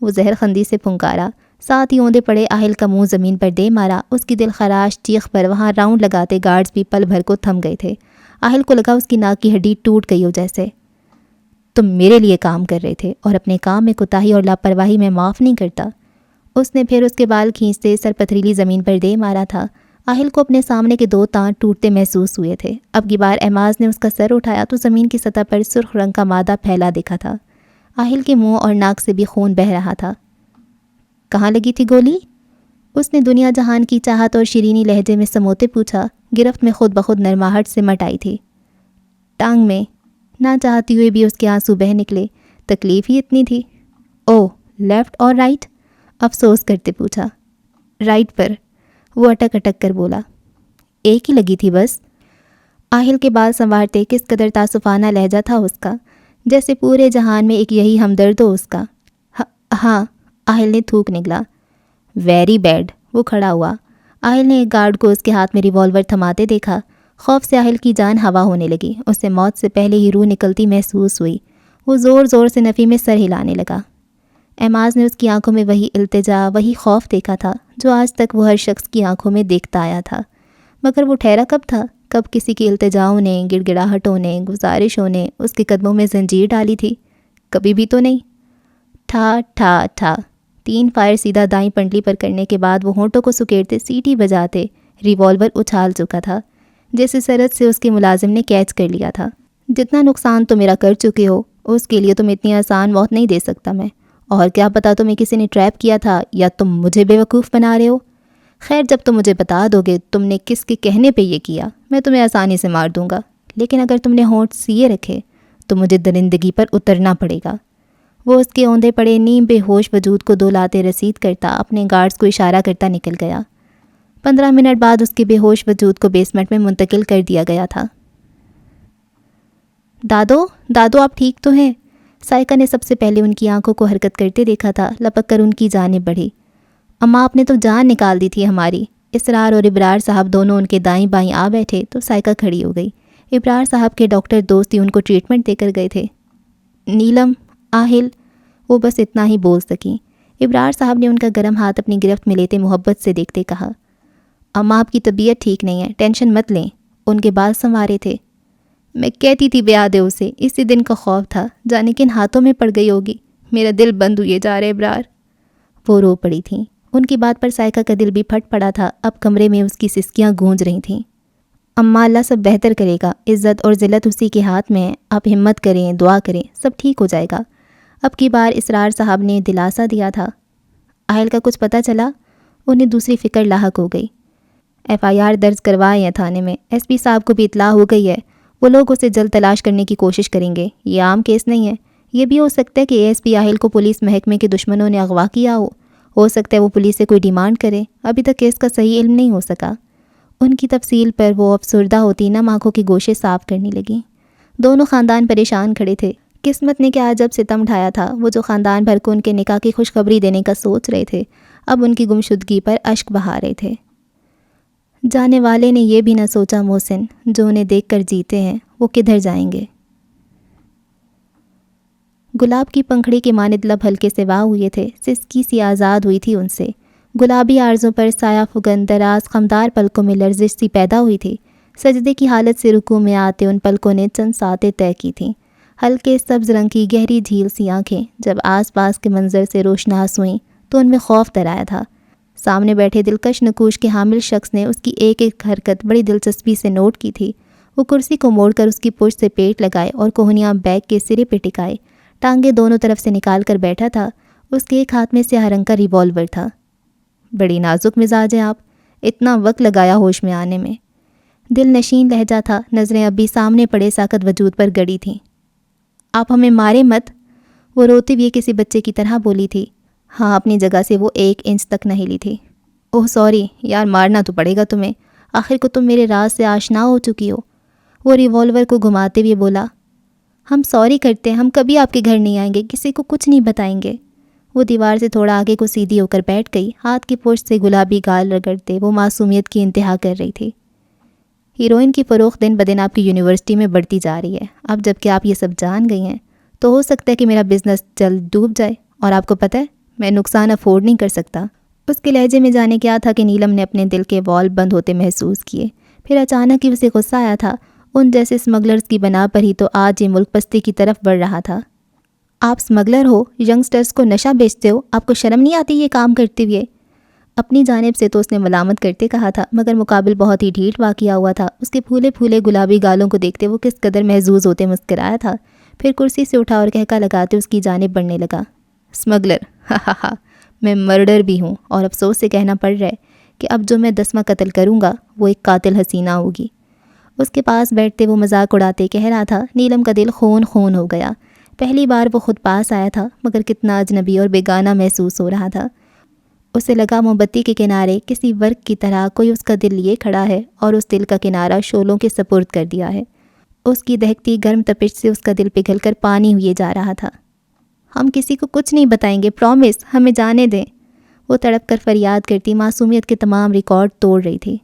وہ زہر خندی سے پھنکارا، ساتھ ہی اوندے پڑے آہل کا منہ زمین پر دے مارا۔ اس کی دل خراش چیخ پر وہاں راؤنڈ لگاتے گارڈز بھی پل بھر کو تھم گئے تھے۔ آہل کو لگا اس کی ناک کی ہڈی ٹوٹ گئی ہو جیسے۔ تم میرے لیے کام کر رہے تھے اور اپنے کام میں کوتاہی اور لاپرواہی میں معاف نہیں کرتا۔ اس نے پھر اس کے بال کھینچتے سر پتھریلی زمین پر دے مارا تھا۔ آہل کو اپنے سامنے کے 2 تانت ٹوٹتے محسوس ہوئے تھے۔ اب کی بار ایماز نے اس کا سر اٹھایا تو زمین کی سطح پر سرخ رنگ کا مادہ پھیلا دکھا تھا۔ آہل کے منہ اور ناک سے بھی خون بہہ رہا تھا۔ کہاں لگی تھی گولی؟ اس نے دنیا جہان کی چاہت اور شیرینی لہجے میں سموتے پوچھا۔ گرفت میں خود بخود نرماہٹ سے مٹ آئی تھی۔ ٹانگ میں۔ نہ چاہتی ہوئے بھی اس کے آنسو بہہ نکلے۔ تکلیف ہی اتنی تھی۔ او، لیفٹ اور رائٹ؟ افسوس کرتے پوچھا۔ رائٹ پر، وہ اٹک اٹک کر بولا۔ ایک ہی لگی تھی بس؟ آہل کے بال سنوارتے کس قدر تعصفانہ لہجہ تھا اس کا، جیسے پورے جہان میں ایک یہی ہمدرد ہو اس کا۔ ہاں، آہل نے تھوک نکلا۔ ویری بیڈ، وہ کھڑا ہوا۔ آہل نے ایک گارڈ کو اس کے ہاتھ میں ریوالور تھماتے دیکھا۔ خوف سے آہل کی جان ہوا ہونے لگی، اسے موت سے پہلے ہی روح نکلتی محسوس ہوئی۔ وہ زور زور سے نفی میں سر ہلانے لگا۔ ایماز نے اس کی آنکھوں میں وہی التجا، وہی خوف دیکھا تھا جو آج تک وہ ہر شخص کی آنکھوں میں دیکھتا آیا تھا، مگر وہ ٹھہرا کب تھا؟ کب کسی کی التجاؤں نے، گڑ گڑاہٹوں نے، گزارشوں نے اس کے قدموں میں زنجیر ڈالی تھی؟ کبھی بھی تو نہیں۔ ٹھا ٹھا ٹھا 3 فائر سیدھا دائیں پنڈلی پر کرنے کے بعد وہ ہونٹوں کو سکیڑتے سیٹی بجاتے ریوالور اچھال چکا تھا، جیسے سرحد سے اس کے ملازم نے کیچ کر لیا تھا۔ جتنا نقصان تو میرا کر چکے ہو، اس کے لیے تم اتنی آسان موت نہیں دے سکتا میں، اور کیا پتا تمہیں کسی نے ٹریپ کیا تھا یا تم مجھے بیوقوف بنا رہے ہو۔ خیر، جب تم مجھے بتا دو گے تم نے کس کے کہنے پہ یہ کیا، میں تمہیں آسانی سے مار دوں گا، لیکن اگر تم نے ہونٹ سیے رکھے تو مجھے درندگی پر اترنا پڑے گا۔ وہ اس کے اوندے پڑے نیم بے ہوش وجود کو دولاتے رسید کرتا اپنے گارڈز کو اشارہ کرتا نکل گیا۔ 15 منٹ بعد اس کے بے ہوش وجود کو بیسمنٹ میں منتقل کر دیا گیا تھا۔ دادو آپ ٹھیک تو ہیں؟ سائقہ نے سب سے پہلے ان کی آنکھوں کو حرکت کرتے دیکھا تھا، لپک کر ان کی جانب بڑھی۔ اماں آپ نے تو جان نکال دی تھی ہماری۔ اسرار اور ابرار صاحب دونوں ان کے دائیں بائیں آ بیٹھے تو سائقہ کھڑی ہو گئی۔ ابرار صاحب کے ڈاکٹر دوست ہی ان کو ٹریٹمنٹ دے کر گئے تھے۔ نیلم، آہل، وہ بس اتنا ہی بول سکیں۔ ابرار صاحب نے ان کا گرم ہاتھ اپنی گرفت میں لیتے محبت سے دیکھتے کہا، اماں آپ کی طبیعت ٹھیک نہیں ہے، ٹینشن مت لیں۔ ان کے بال سنوارے تھے۔ میں کہتی تھی بیاد ہے اسے، اسی دن کا خوف تھا، جانے کن ہاتھوں میں پڑ گئی ہوگی، میرا دل بند ہوئے جا رہے ابرار۔ وہ رو پڑی تھیں۔ ان کی بات پر سائقہ کا دل بھی پھٹ پڑا تھا، اب کمرے میں اس کی سسکیاں گونج رہی تھیں۔ اماں، اللہ سب بہتر کرے گا، عزت اور ذلت اسی کے ہاتھ میں ہے، آپ ہمت کریں، دعا کریں، سب ٹھیک ہو جائے گا۔ اب کی بار اسرار صاحب نے دلاسا دیا تھا۔ اہل کا کچھ پتہ چلا؟ انہیں دوسری فکر لاحق ہو گئی۔ FIR درج کروائے ہیں تھانے میں، SP صاحب کو بھی اطلاع ہو گئی ہے، وہ لوگ اسے جلد تلاش کرنے کی کوشش کریں گے۔ یہ عام کیس نہیں ہے، یہ بھی ہو سکتا ہے کہ ASP اہل کو پولیس محکمے کے دشمنوں نے اغوا کیا ہو سکتا ہے وہ پولیس سے کوئی ڈیمانڈ کرے۔ ابھی تک کیس کا صحیح علم نہیں ہو سکا۔ ان کی تفصیل پر وہ افسردہ ہوتی نم آنکھوں کی گوشے صاف کرنے لگیں۔ دونوں خاندان پریشان کھڑے تھے۔ قسمت نے کیا عجب ستم ڈھایا تھا، وہ جو خاندان بھر کو ان کے نکاح کی خوشخبری دینے کا سوچ رہے تھے، اب ان کی گمشدگی پر اشک بہا رہے تھے۔ جانے والے نے یہ بھی نہ سوچا محسن، جو انہیں دیکھ کر جیتے ہیں وہ کدھر جائیں گے۔ گلاب کی پنکھڑی کے مانند لب ہلکے سے واہ ہوئے تھے، سسکی سی آزاد ہوئی تھی ان سے۔ گلابی آرزوں پر سایہ فگن دراز خمدار پلکوں میں لرزش سی پیدا ہوئی تھی۔ سجدے کی حالت سے رکوع میں آتے ان پلکوں نے چند ساتیں طے کی تھیں۔ ہلکے سبز رنگ کی گہری جھیل سی آنکھیں جب آس پاس کے منظر سے روشناس ہوئیں تو ان میں خوف درایا تھا۔ سامنے بیٹھے دلکش نقوش کے حامل شخص نے اس کی ایک ایک حرکت بڑی دلچسپی سے نوٹ کی تھی۔ وہ کرسی کو موڑ کر اس کی پشت سے پیٹ لگائے اور کوہنیاں بیگ کے سرے پہ ٹکائے، ٹانگیں دونوں طرف سے نکال کر بیٹھا تھا۔ اس کے ایک ہاتھ میں سیاہ رنگ کا ریوالور تھا۔ بڑی نازک مزاج ہے آپ، اتنا وقت لگایا ہوش میں آنے میں۔ دل نشین لہجہ تھا، نظریں اب بھی سامنے پڑے ساکت وجود پر گڑی تھیں۔ آپ ہمیں مارے مت، وہ روتے ہوئے کسی بچے کی طرح بولی تھی۔ ہاں، اپنی جگہ سے وہ 1 انچ تک نہ ہلی تھی۔ اوہ سوری یار، مارنا تو پڑے گا تمہیں، آخر کو تم میرے راز سے آشنا ہو چکی ہو۔ وہ ریوالور کو گھماتے ہوئے بولا۔ ہم سوری کرتے ہیں، ہم کبھی آپ کے گھر نہیں آئیں گے، کسی کو کچھ نہیں بتائیں گے۔ وہ دیوار سے تھوڑا آگے کو سیدھی ہو کر بیٹھ گئی، ہاتھ کی پشت سے گلابی گال رگڑتے وہ معصومیت کی انتہا کر رہی تھی۔ ہیروئن کی فروخت دن بدن آپ کی یونیورسٹی میں بڑھتی جا رہی ہے۔ اب جب کہ آپ یہ سب جان گئی ہیں تو ہو سکتا ہے کہ میرا بزنس جلد ڈوب جائے، اور آپ کو پتہ ہے میں نقصان افورڈ نہیں کر سکتا۔ اس کے لہجے میں جانے کیا تھا کہ نیلم نے اپنے دل کے وال بند ہوتے محسوس کیے۔ پھر اچانک ہی اسے غصہ آیا تھا، ان جیسے اسمگلرز کی بنا پر ہی تو آج یہ ملک پستی کی طرف بڑھ رہا تھا۔ آپ اسمگلر ہو، ینگسٹرز کو نشہ بیچتے ہو، آپ کو شرم نہیں آتی یہ کام کرتے ہوئے؟ اپنی جانب سے تو اس نے ملامت کرتے کہا تھا، مگر مقابل بہت ہی ڈھیٹ واقعہ ہوا تھا۔ اس کے پھولے پھولے گلابی گالوں کو دیکھتے وہ کس قدر محظوظ ہوتے مسکرایا تھا، پھر کرسی سے اٹھا اور کہکا لگاتے اس کی جانب بڑھنے لگا۔ اسمگلر، ہا ہا ہا، میں مرڈر بھی ہوں، اور افسوس سے کہنا پڑ رہا ہے کہ اب جو میں 10واں قتل کروں گا وہ ایک قاتل حسینہ ہوگی۔ اس کے پاس بیٹھتے وہ مذاق اڑاتے کہہ رہا تھا۔ نیلم کا دل خون خون ہو گیا۔ پہلی بار وہ خود پاس آیا تھا، مگر کتنا اجنبی اور بیگانہ محسوس ہو رہا تھا۔ اسے لگا موم بتی کے کنارے کسی ورق کی طرح کوئی اس کا دل لیے کھڑا ہے اور اس دل کا کنارہ شعلوں کے سپرد کر دیا ہے۔ اس کی دہکتی گرم تپش سے اس کا دل پگھل کر پانی ہوئے جا رہا تھا۔ ہم کسی کو کچھ نہیں بتائیں گے، پرومس، ہمیں جانے دیں، وہ تڑپ کر فریاد کرتی معصومیت کے تمام ریکارڈ توڑ رہی تھی۔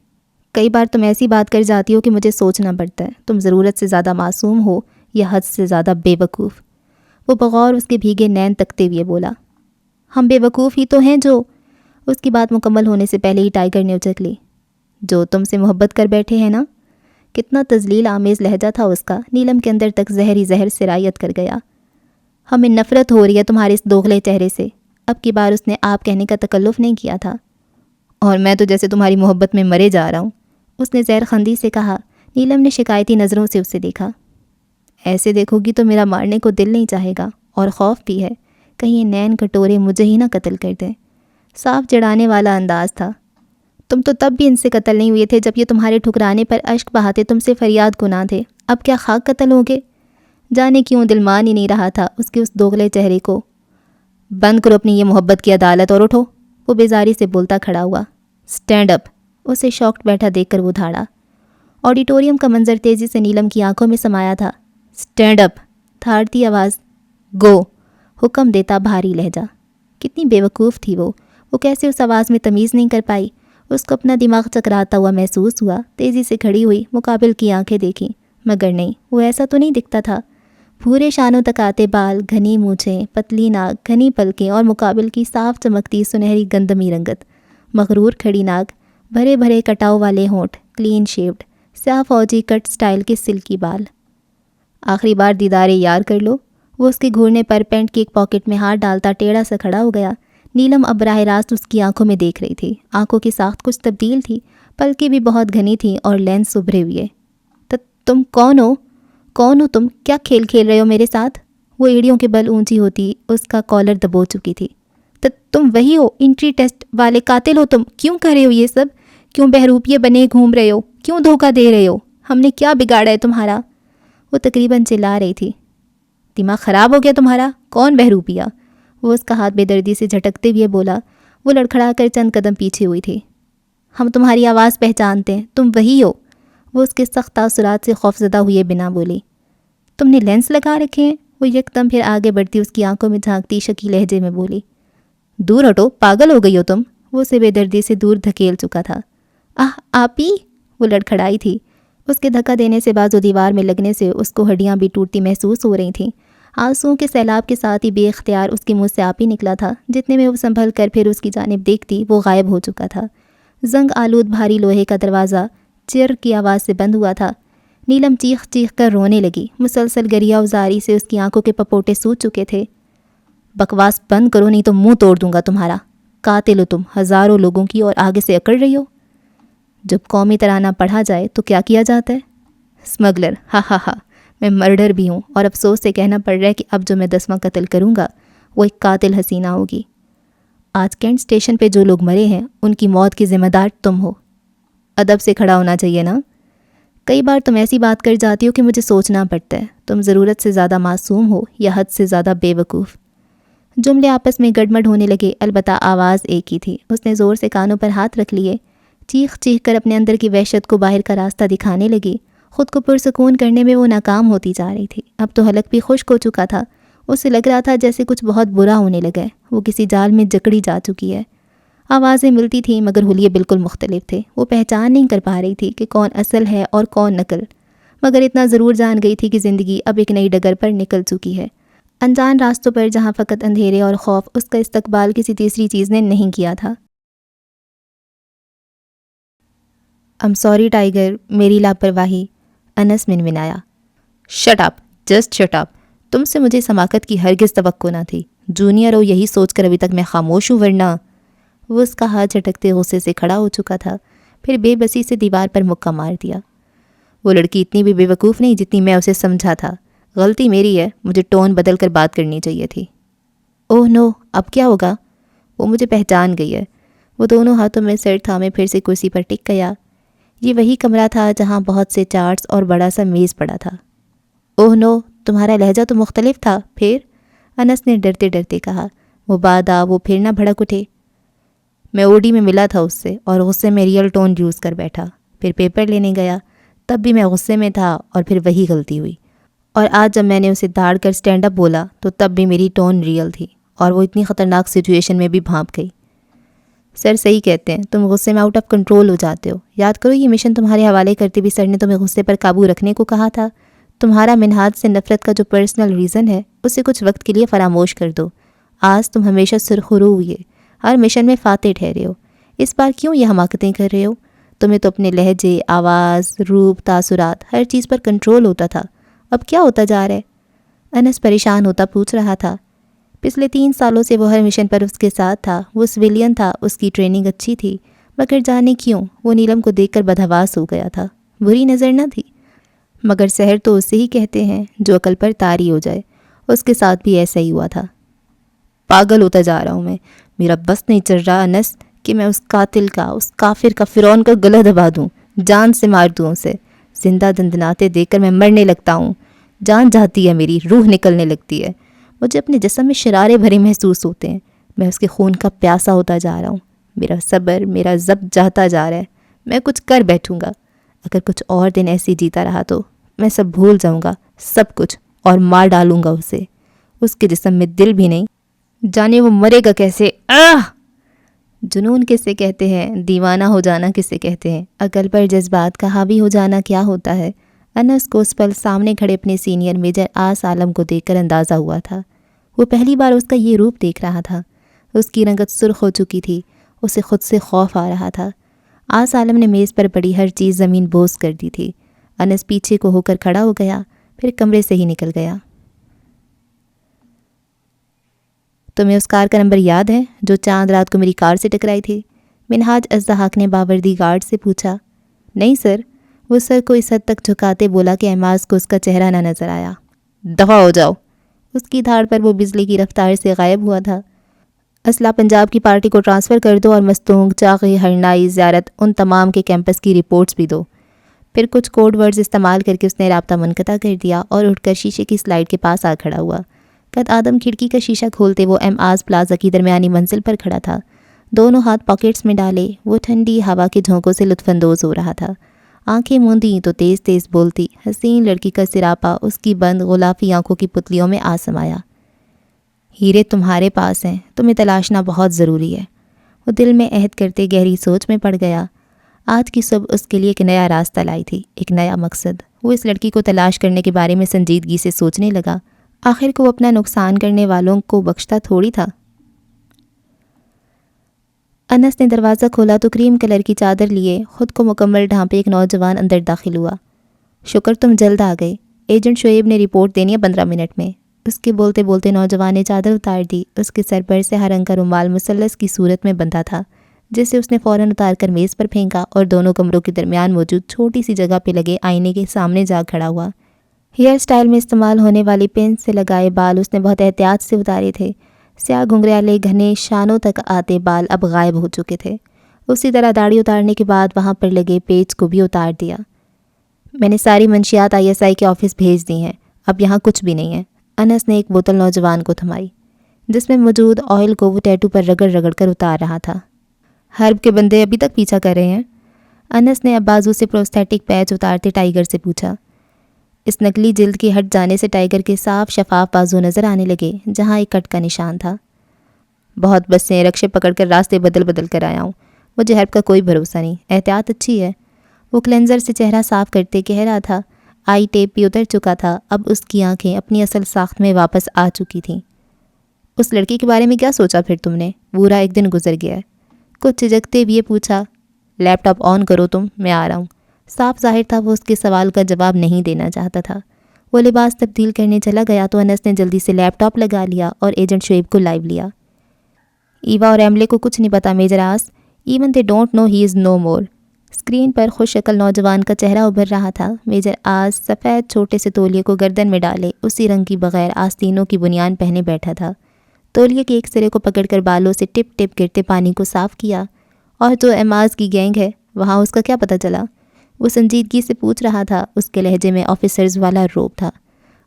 کئی بار تم ایسی بات کر جاتی ہو کہ مجھے سوچنا پڑتا ہے، تم ضرورت سے زیادہ معصوم ہو یا حد سے زیادہ بے وقوف۔ وہ بغور اس کے بھیگے نین تکتے ہوئے بولا۔ ہم بے وقوف ہی تو ہیں جو، اس کی بات مکمل ہونے سے پہلے ہی ٹائیگر نے اچک لی۔ جو تم سے محبت کر بیٹھے ہیں نا؟ کتنا تذلیل آمیز لہجہ تھا اس کا، نیلم کے اندر تک زہر ہی زہر سرایت کر گیا۔ ہمیں نفرت ہو رہی ہے تمہارے اس دوغلے چہرے سے۔ اب کی بار اس نے آپ کہنے کا تکلف نہیں کیا تھا۔ اور میں تو جیسے تمہاری محبت میں مرے جا رہا ہوں، اس نے زہر خندی سے کہا۔ نیلم نے شکایتی نظروں سے اسے دیکھا۔ ایسے دیکھو گی تو میرا مارنے کو دل نہیں چاہے گا، اور خوف بھی ہے کہیں یہ نین کٹورے مجھے ہی نہ قتل کر دیں۔ صاف جڑانے والا انداز تھا۔ تم تو تب بھی ان سے قتل نہیں ہوئے تھے جب یہ تمہارے ٹھکرانے پر اشک بہاتے تم سے فریاد گناہ تھے، اب کیا خاک قتل ہوگے؟ جانے کیوں دل مان ہی نہیں رہا تھا اس کے اس دوغلے چہرے کو۔ بند کرو اپنی یہ محبت کی عدالت اور اٹھو، وہ بیزاری سے بولتا کھڑا ہوا۔ سٹینڈ اپ، اسے شاکڈ بیٹھا دیکھ کر وہ دھاڑا۔ آڈیٹوریم کا منظر تیزی سے نیلم کی آنکھوں میں سمایا تھا۔ سٹینڈ اپ، تھاڑتی آواز۔ گو، حکم دیتا بھاری لہجہ۔ کتنی بے وقوف تھی وہ کیسے اس آواز میں تمیز نہیں کر پائی؟ اس کو اپنا دماغ چکراتا ہوا محسوس ہوا، تیزی سے کھڑی ہوئی، مقابل کی آنکھیں دیکھیں، مگر نہیں، وہ ایسا تو نہیں دکھتا تھا۔ بھورے شانوں تک آتے بال، گھنی مونچھیں، پتلی ناک، گھنی پلکیں، اور مقابل کی صاف چمکتی سنہری گندمی رنگت، مغرور کھڑی ناک، بھرے بھرے کٹاؤ والے ہونٹ، کلین شیپڈ، سیاہ فوجی کٹ سٹائل کے سلکی بال۔ آخری بار دیدار یار کر لو، وہ اس کے گھورنے پر پینٹ کی ایک پاکٹ میں ہاتھ ڈالتا ٹیڑھا سا کھڑا ہو گیا۔ نیلم اب براہ راست اس کی آنکھوں میں دیکھ رہی تھی۔ آنکھوں کی ساخت کچھ تبدیل تھی، پلکیں بھی بہت گھنی تھیں اور لینس ابھرے ہوئے۔ تم کون ہو تم؟ کیا کھیل کھیل رہے ہو میرے ساتھ؟ وہ ایڑیوں کے بل اونچی ہوتی اس کا کالر دبو چکی تھی۔ تم وہی ہو، انٹری ٹیسٹ والے قاتل ہو تم؟ کیوں کر رہے ہو یہ سب؟ کیوں بہروپیے بنے گھوم رہے ہو؟ کیوں دھوکہ دے رہے ہو؟ ہم نے کیا بگاڑا ہے تمہارا؟ وہ تقریباً چلا رہی تھی۔ دماغ خراب ہو گیا تمہارا؟ کون بہروپیہ؟ وہ اس کا ہاتھ بے دردی سے جھٹکتے ہوئے بولا۔ وہ لڑکھڑا کر چند قدم پیچھے ہوئی تھی۔ ہم تمہاری آواز پہچانتے ہیں، تم وہی ہو، وہ اس کے سخت تاثرات سے خوفزدہ ہوئے بنا بولی۔ تم نے لینس لگا رکھے ہیں؟ وہ یکدم پھر آگے بڑھتی اس کی آنکھوں میں جھانکتی شکی لہجے میں بولی۔ دور ہٹو، پاگل ہو گئی ہو تم؟ وہ اسے بے دردی سے دور دھکیل چکا تھا۔ آپ ہی؟ وہ لڑکھڑائی تھی۔ اس کے دھکا دینے سے بعض و دیوار میں لگنے سے اس کو ہڈیاں بھی ٹوٹتی محسوس ہو رہی تھیں۔ آنسوؤں کے سیلاب کے ساتھ ہی بے اختیار اس کے منہ سے آپ ہی نکلا تھا۔ جتنے میں وہ سنبھل کر پھر اس کی جانب دیکھتی وہ غائب ہو چکا تھا۔ زنگ آلود بھاری لوہے کا دروازہ چر کی آواز سے بند ہوا تھا۔ نیلم چیخ چیخ کر رونے لگی۔ مسلسل گریہ وزاری سے اس کی آنکھوں کے پپوٹے سوج چکے تھے۔ بکواس بند کرو نہیں تو منہ توڑ دوں گا تمہارا۔ قاتل ہو تم، ہزاروں لوگوں کی، اور آگے سے اکڑ رہی ہو۔ جب قومی ترانہ پڑھا جائے تو کیا کیا جاتا ہے؟ اسمگلر، ہا ہا ہا۔ میں مرڈر بھی ہوں، اور افسوس سے کہنا پڑ رہا ہے کہ اب جو میں 10واں قتل کروں گا وہ ایک قاتل حسینہ ہوگی۔ آج کینٹ اسٹیشن پہ جو لوگ مرے ہیں ان کی موت کی ذمہ دار تم ہو۔ ادب سے کھڑا ہونا چاہیے نا۔ کئی بار تم ایسی بات کر جاتی ہو کہ مجھے سوچنا پڑتا ہے تم ضرورت سے زیادہ معصوم ہو یا حد سے زیادہ بے وقوف۔ جملے آپس میں گڑمڑ ہونے لگے، البتہ آواز ایک ہی تھی۔ اس نے زور سے کانوں پر ہاتھ رکھ لیے، چیخ چیخ کر اپنے اندر کی وحشت کو باہر کا راستہ دکھانے لگی۔ خود کو پرسکون کرنے میں وہ ناکام ہوتی جا رہی تھی۔ اب تو حلق بھی خشک ہو چکا تھا۔ اسے لگ رہا تھا جیسے کچھ بہت برا ہونے لگا ہے، وہ کسی جال میں جکڑی جا چکی ہے۔ آوازیں ملتی تھیں مگر حلیے بالکل مختلف تھے۔ وہ پہچان نہیں کر پا رہی تھی کہ کون اصل ہے اور کون نقل، مگر اتنا ضرور جان گئی تھی کہ زندگی اب ایک نئی ڈگر پر نکل چکی ہے، انجان راستوں پر جہاں فقط اندھیرے اور خوف، اس کا استقبال کسی تیسری چیز نے نہیں کیا تھا۔ I'm sorry ٹائیگر، میری لاپرواہی، انس منمنایا۔ Shut up, just shut up. تم سے مجھے سماقت کی ہرگز توقع نہ تھی۔ جونیئر ہو یہی سوچ کر ابھی تک میں خاموش ہوں، ورنہ… وہ اس کا ہاتھ جھٹکتے غصے سے کھڑا ہو چکا تھا، پھر بے بسی سے دیوار پر مکہ مار دیا۔ وہ لڑکی اتنی بھی بے وقوف نہیں جتنی میں اسے سمجھا تھا۔ غلطی میری ہے، مجھے ٹون بدل کر بات کرنی چاہیے تھی۔ اوہ نو، اب کیا ہوگا؟ وہ مجھے پہچان گئی ہے۔ وہ دونوں ہاتھوں میں سر تھامے پھر سے کرسی پر ٹک گیا۔ یہ وہی کمرہ تھا جہاں بہت سے چارٹس اور بڑا سا میز پڑا تھا۔ اوہ نو، تمہارا لہجہ تو مختلف تھا پھر؟ انس نے ڈرتے ڈرتے کہا۔ وہ بادا وہ پھر نہ بھڑک اٹھے۔ میں اوڈی میں ملا تھا اس سے اور غصے میں ریئل ٹون یوز کر بیٹھا، پھر پیپر لینے گیا، تب بھی میں غصے میں تھا اور پھر وہی غلطی ہوئی، اور آج جب میں نے اسے داڑ کر سٹینڈ اپ بولا تو تب بھی میری ٹون ریئل تھی اور وہ اتنی خطرناک سچویشن میں بھی بھانپ گئی۔ سر صحیح کہتے ہیں، تم غصے میں آؤٹ آف کنٹرول ہو جاتے ہو۔ یاد کرو یہ مشن تمہارے حوالے کرتے بھی سر نے تمہیں غصے پر قابو رکھنے کو کہا تھا۔ تمہارا منہاج سے نفرت کا جو پرسنل ریزن ہے اسے کچھ وقت کے لیے فراموش کر دو۔ آج تم ہمیشہ سرخرو ہوئے، ہر مشن میں فاتح ٹھہرے ہو، اس بار کیوں یہ حماقتیں کر رہے ہو؟ تمہیں تو اپنے لہجے، آواز، روپ، تاثرات، ہر چیز پر کنٹرول ہوتا تھا، اب کیا ہوتا جا رہا ہے؟ انس پریشان ہوتا پوچھ رہا تھا۔ پچھلے 3 سالوں سے وہ ہر مشن پر اس کے ساتھ تھا، وہ سویلین تھا، اس کی ٹریننگ اچھی تھی، مگر جانے کیوں وہ نیلم کو دیکھ کر بدحواس ہو گیا تھا۔ بری نظر نہ تھی، مگر سحر تو اسے ہی کہتے ہیں جو عقل پر طاری ہو جائے، اس کے ساتھ بھی ایسا ہی ہوا تھا۔ پاگل ہوتا جا رہا ہوں میں، میرا بس نہیں چل رہا انس کہ میں اس قاتل کا، اس کافر کا، فرعون کا گلا دبا دوں، جان سے مار دوں اسے۔ زندہ دندناتے دیکھ کر میں مرنے لگتا ہوں، جان جاتی ہے میری، روح نکلنے لگتی ہے، مجھے اپنے جسم میں شرارے بھرے محسوس ہوتے ہیں، میں اس کے خون کا پیاسا ہوتا جا رہا ہوں، میرا صبر، میرا ضبط جاتا جا رہا ہے، میں کچھ کر بیٹھوں گا۔ اگر کچھ اور دن ایسی جیتا رہا تو میں سب بھول جاؤں گا، سب کچھ، اور مار ڈالوں گا اسے۔ اس کے جسم میں دل بھی نہیں، جانے وہ مرے گا کیسے۔ جنون کسے کہتے ہیں، دیوانہ ہو جانا کسے کہتے ہیں، عقل پر جذبات کا حاوی ہو جانا کیا ہوتا ہے؟ انس کو اس پل سامنے کھڑے اپنے سینئر میجر آس عالم کو دیکھ کر اندازہ ہوا تھا۔ وہ پہلی بار اس کا یہ روپ دیکھ رہا تھا۔ اس کی رنگت سرخ ہو چکی تھی، اسے خود سے خوف آ رہا تھا۔ آس عالم نے میز پر پڑی ہر چیز زمین بوس کر دی تھی۔ انس پیچھے کو ہو کر کھڑا ہو گیا، پھر کمرے سے ہی نکل گیا۔ تمہیں اس کار کا نمبر یاد ہے جو چاند رات کو میری کار سے ٹکرائی تھی؟ منہاج ازدحاق نے باوردی گارڈ سے پوچھا۔ نہیں سر، وہ سر کو اس حد تک جھکاتے بولا کہ اعماز کو اس کا چہرہ نہ نظر آیا۔ دفع ہو جاؤ، اس کی دھاڑ پر وہ بجلی کی رفتار سے غائب ہوا تھا۔ اسلحہ پنجاب کی پارٹی کو ٹرانسفر کر دو اور مستونگ، چاغی، ہرنائی، زیارت ان تمام کے کیمپس کی رپورٹس بھی دو۔ پھر کچھ کوڈ ورڈز استعمال کر کے اس نے رابطہ منقطع کر دیا اور اٹھ کر شیشے کی سلائڈ کے پاس آ کھڑا ہوا۔ قد آدم کھڑکی کا شیشہ کھولتے وہ ایمآز پلازا کی درمیانی منزل پر کھڑا تھا، دونوں ہاتھ پاکٹس میں ڈالے۔ وہ ٹھنڈی ہوا کے جھونکوں سے لطف اندوز ہو رہا تھا، آنکھیں موندی تو تیز تیز بولتی۔ حسین لڑکی کا سراپا اس کی بند غلافی آنکھوں کی پتلیوں میں آ سمایا۔ ہیرے تمہارے پاس ہیں، تمہیں تلاشنا بہت ضروری ہے۔ وہ دل میں عہد کرتے گہری سوچ میں پڑ گیا۔ آج کی صبح اس کے لیے ایک نیا راستہ لائی تھی، ایک نیا مقصد۔ وہ اس لڑکی کو تلاش کرنے کے بارے میں سنجیدگی سے سوچنے لگا۔ آخر کو وہ اپنا نقصان کرنے والوں کو بخشتا تھوڑی تھا۔ انس نے دروازہ کھولا تو کریم کلر کی چادر لیے خود کو مکمل ڈھانپے ایک نوجوان اندر داخل ہوا۔ شکر تم جلد آ گئے، ایجنٹ شعیب نے رپورٹ دینی ہے 15 منٹ میں۔ اس کے بولتے بولتے نوجوان نے چادر اتار دی۔ اس کے سر پر سیاہ رنگ کا رومال مثلث کی صورت میں بندھا تھا، جسے اس نے فوراً اتار کر میز پر پھینکا اور دونوں کمروں کے درمیان موجود چھوٹی سی جگہ پہ لگے آئینے کے سامنے جا کھڑا ہوا۔ ہیئر سٹائل میں استعمال ہونے والی پن سے لگائے بال اس نے بہت احتیاط سے اتارے تھے۔ سیاہ گھنگریالے گھنے شانوں تک آتے بال اب غائب ہو چکے تھے۔ اسی طرح داڑھی اتارنے کے بعد وہاں پر لگے پیچ کو بھی اتار دیا۔ میں نے ساری منشیات ISI کے آفس بھیج دی ہیں، اب یہاں کچھ بھی نہیں ہے۔ انس نے ایک بوتل نوجوان کو تھمائی، جس میں موجود آئل کو وہ ٹیٹو پر رگڑ رگڑ کر اتار رہا تھا۔ حرب کے بندے ابھی تک پیچھا کر رہے ہیں؟ انس نے اب بازو سے پروستھیٹک پیچ اتارتے ٹائیگر سے پوچھا۔ اس نقلی جلد کے ہٹ جانے سے ٹائیگر کے صاف شفاف بازو نظر آنے لگے، جہاں ایک کٹ کا نشان تھا۔ بہت بسیں رکشے پکڑ کر راستے بدل بدل کر آیا ہوں، مجھے حرب کا کوئی بھروسہ نہیں، احتیاط اچھی ہے۔ وہ کلینزر سے چہرہ صاف کرتے کہہ رہا تھا۔ آئی ٹیپ بھی اتر چکا تھا، اب اس کی آنکھیں اپنی اصل ساخت میں واپس آ چکی تھیں۔ اس لڑکی کے بارے میں کیا سوچا پھر تم نے؟ پورا ایک دن گزر گیا ہے۔ کچھ جھجکتے بھی یہ پوچھا۔ لیپ ٹاپ آن کرو تم، میں آ رہا ہوں۔ صاف ظاہر تھا وہ اس کے سوال کا جواب نہیں دینا چاہتا تھا۔ وہ لباس تبدیل کرنے چلا گیا تو انس نے جلدی سے لیپ ٹاپ لگا لیا اور ایجنٹ شعیب کو لائیو لیا۔ ایوا اور ایملے کو کچھ نہیں پتا میجر آس، even they don't know he is no more. Screen پر خوش شکل نوجوان کا چہرہ ابھر رہا تھا۔ میجر آس سفید چھوٹے سے تولیے کو گردن میں ڈالے اسی رنگ کی بغیر آستینوں کی بنیان پہنے بیٹھا تھا۔ تولیے کے ایک سرے کو پکڑ کر بالوں سے ٹپ ٹپ گرتے پانی کو صاف کیا۔ اور جو ایماز کی گینگ ہے وہاں اس کا کیا پتہ چلا؟ وہ سنجیدگی سے پوچھ رہا تھا۔ اس کے لہجے میں آفیسرز والا روب تھا،